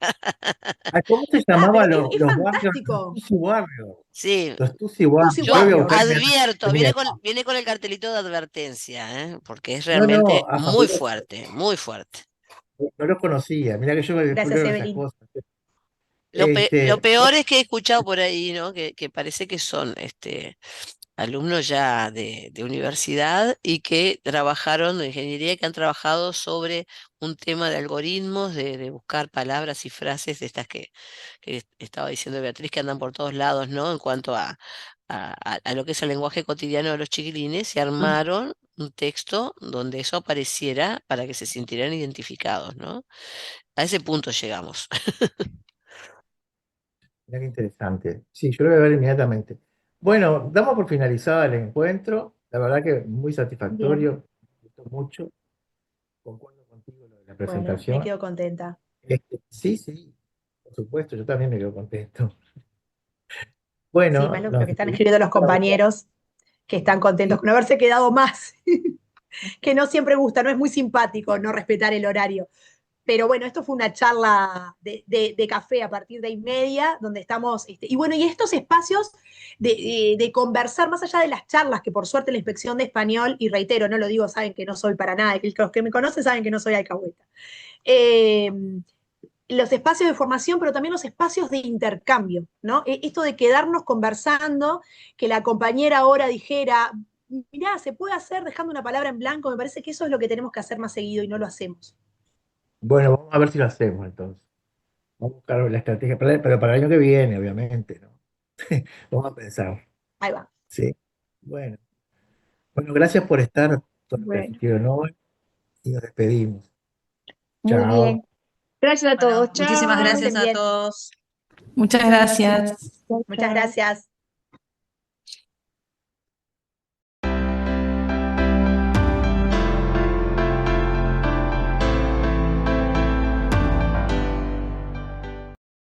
¿Cómo se llamaban pero es los barrios? fantástico. Los Tusi Warriors. Sí, Los Tusi Warriors. Tusi yo Yo voy a Warriors. buscar advierto, mira, viene con el cartelito de advertencia, ¿eh? Porque es no, realmente a muy favor, fuerte, muy fuerte. no los conocía. Mira que yo me Gracias, leo esas Evelyn. cosas. Lo peor Bueno, es que he escuchado por ahí, ¿no? Que parece que son alumnos ya de universidad y que trabajaron de ingeniería, que han trabajado sobre un tema de algoritmos, de buscar palabras y frases de estas que estaba diciendo Beatriz, que andan por todos lados, ¿no? En cuanto a lo que es el lenguaje cotidiano de los chiquilines, y armaron un texto donde eso apareciera para que se sintieran identificados, ¿no? A ese punto llegamos. mira qué interesante. Sí, yo lo voy a ver inmediatamente. Bueno, damos por finalizado el encuentro. La verdad que muy Bien. satisfactorio. Me gustó mucho. Concuerdo contigo lo de la Bueno, me presentación. quedo contenta. Sí, sí, por supuesto, yo también me quedo contento. Sí, Bueno, más lo nos que están despedimos. escribiendo los compañeros que están contentos con haberse quedado más, que no siempre gusta, no es muy simpático no respetar el horario. Pero bueno, esto fue una charla de café a partir de 1:30, donde estamos, y bueno, y estos espacios de conversar, más allá de las charlas, que por suerte la Inspección de Español, y reitero, no lo digo, saben que no soy para nada, que los que me conocen saben que no soy alcahueta. Eh, los espacios de formación, pero también los espacios de intercambio, ¿no? Esto de quedarnos conversando, que la compañera ahora dijera, mirá, se puede hacer dejando una palabra en blanco, me parece que eso es lo que tenemos que hacer más seguido y no lo hacemos. Bueno, vamos a ver si lo hacemos entonces. Vamos a buscar la estrategia, pero para el año que viene, obviamente, ¿no? Vamos a pensar. Ahí va. Sí. Bueno, bueno, gracias por estar todo lo que Bueno, asistieron hoy y nos despedimos. muy Chao. bien. Gracias a Bueno, todos. Chao. muchísimas gracias Pasen a bien. todos. Muchas gracias. Muchas gracias.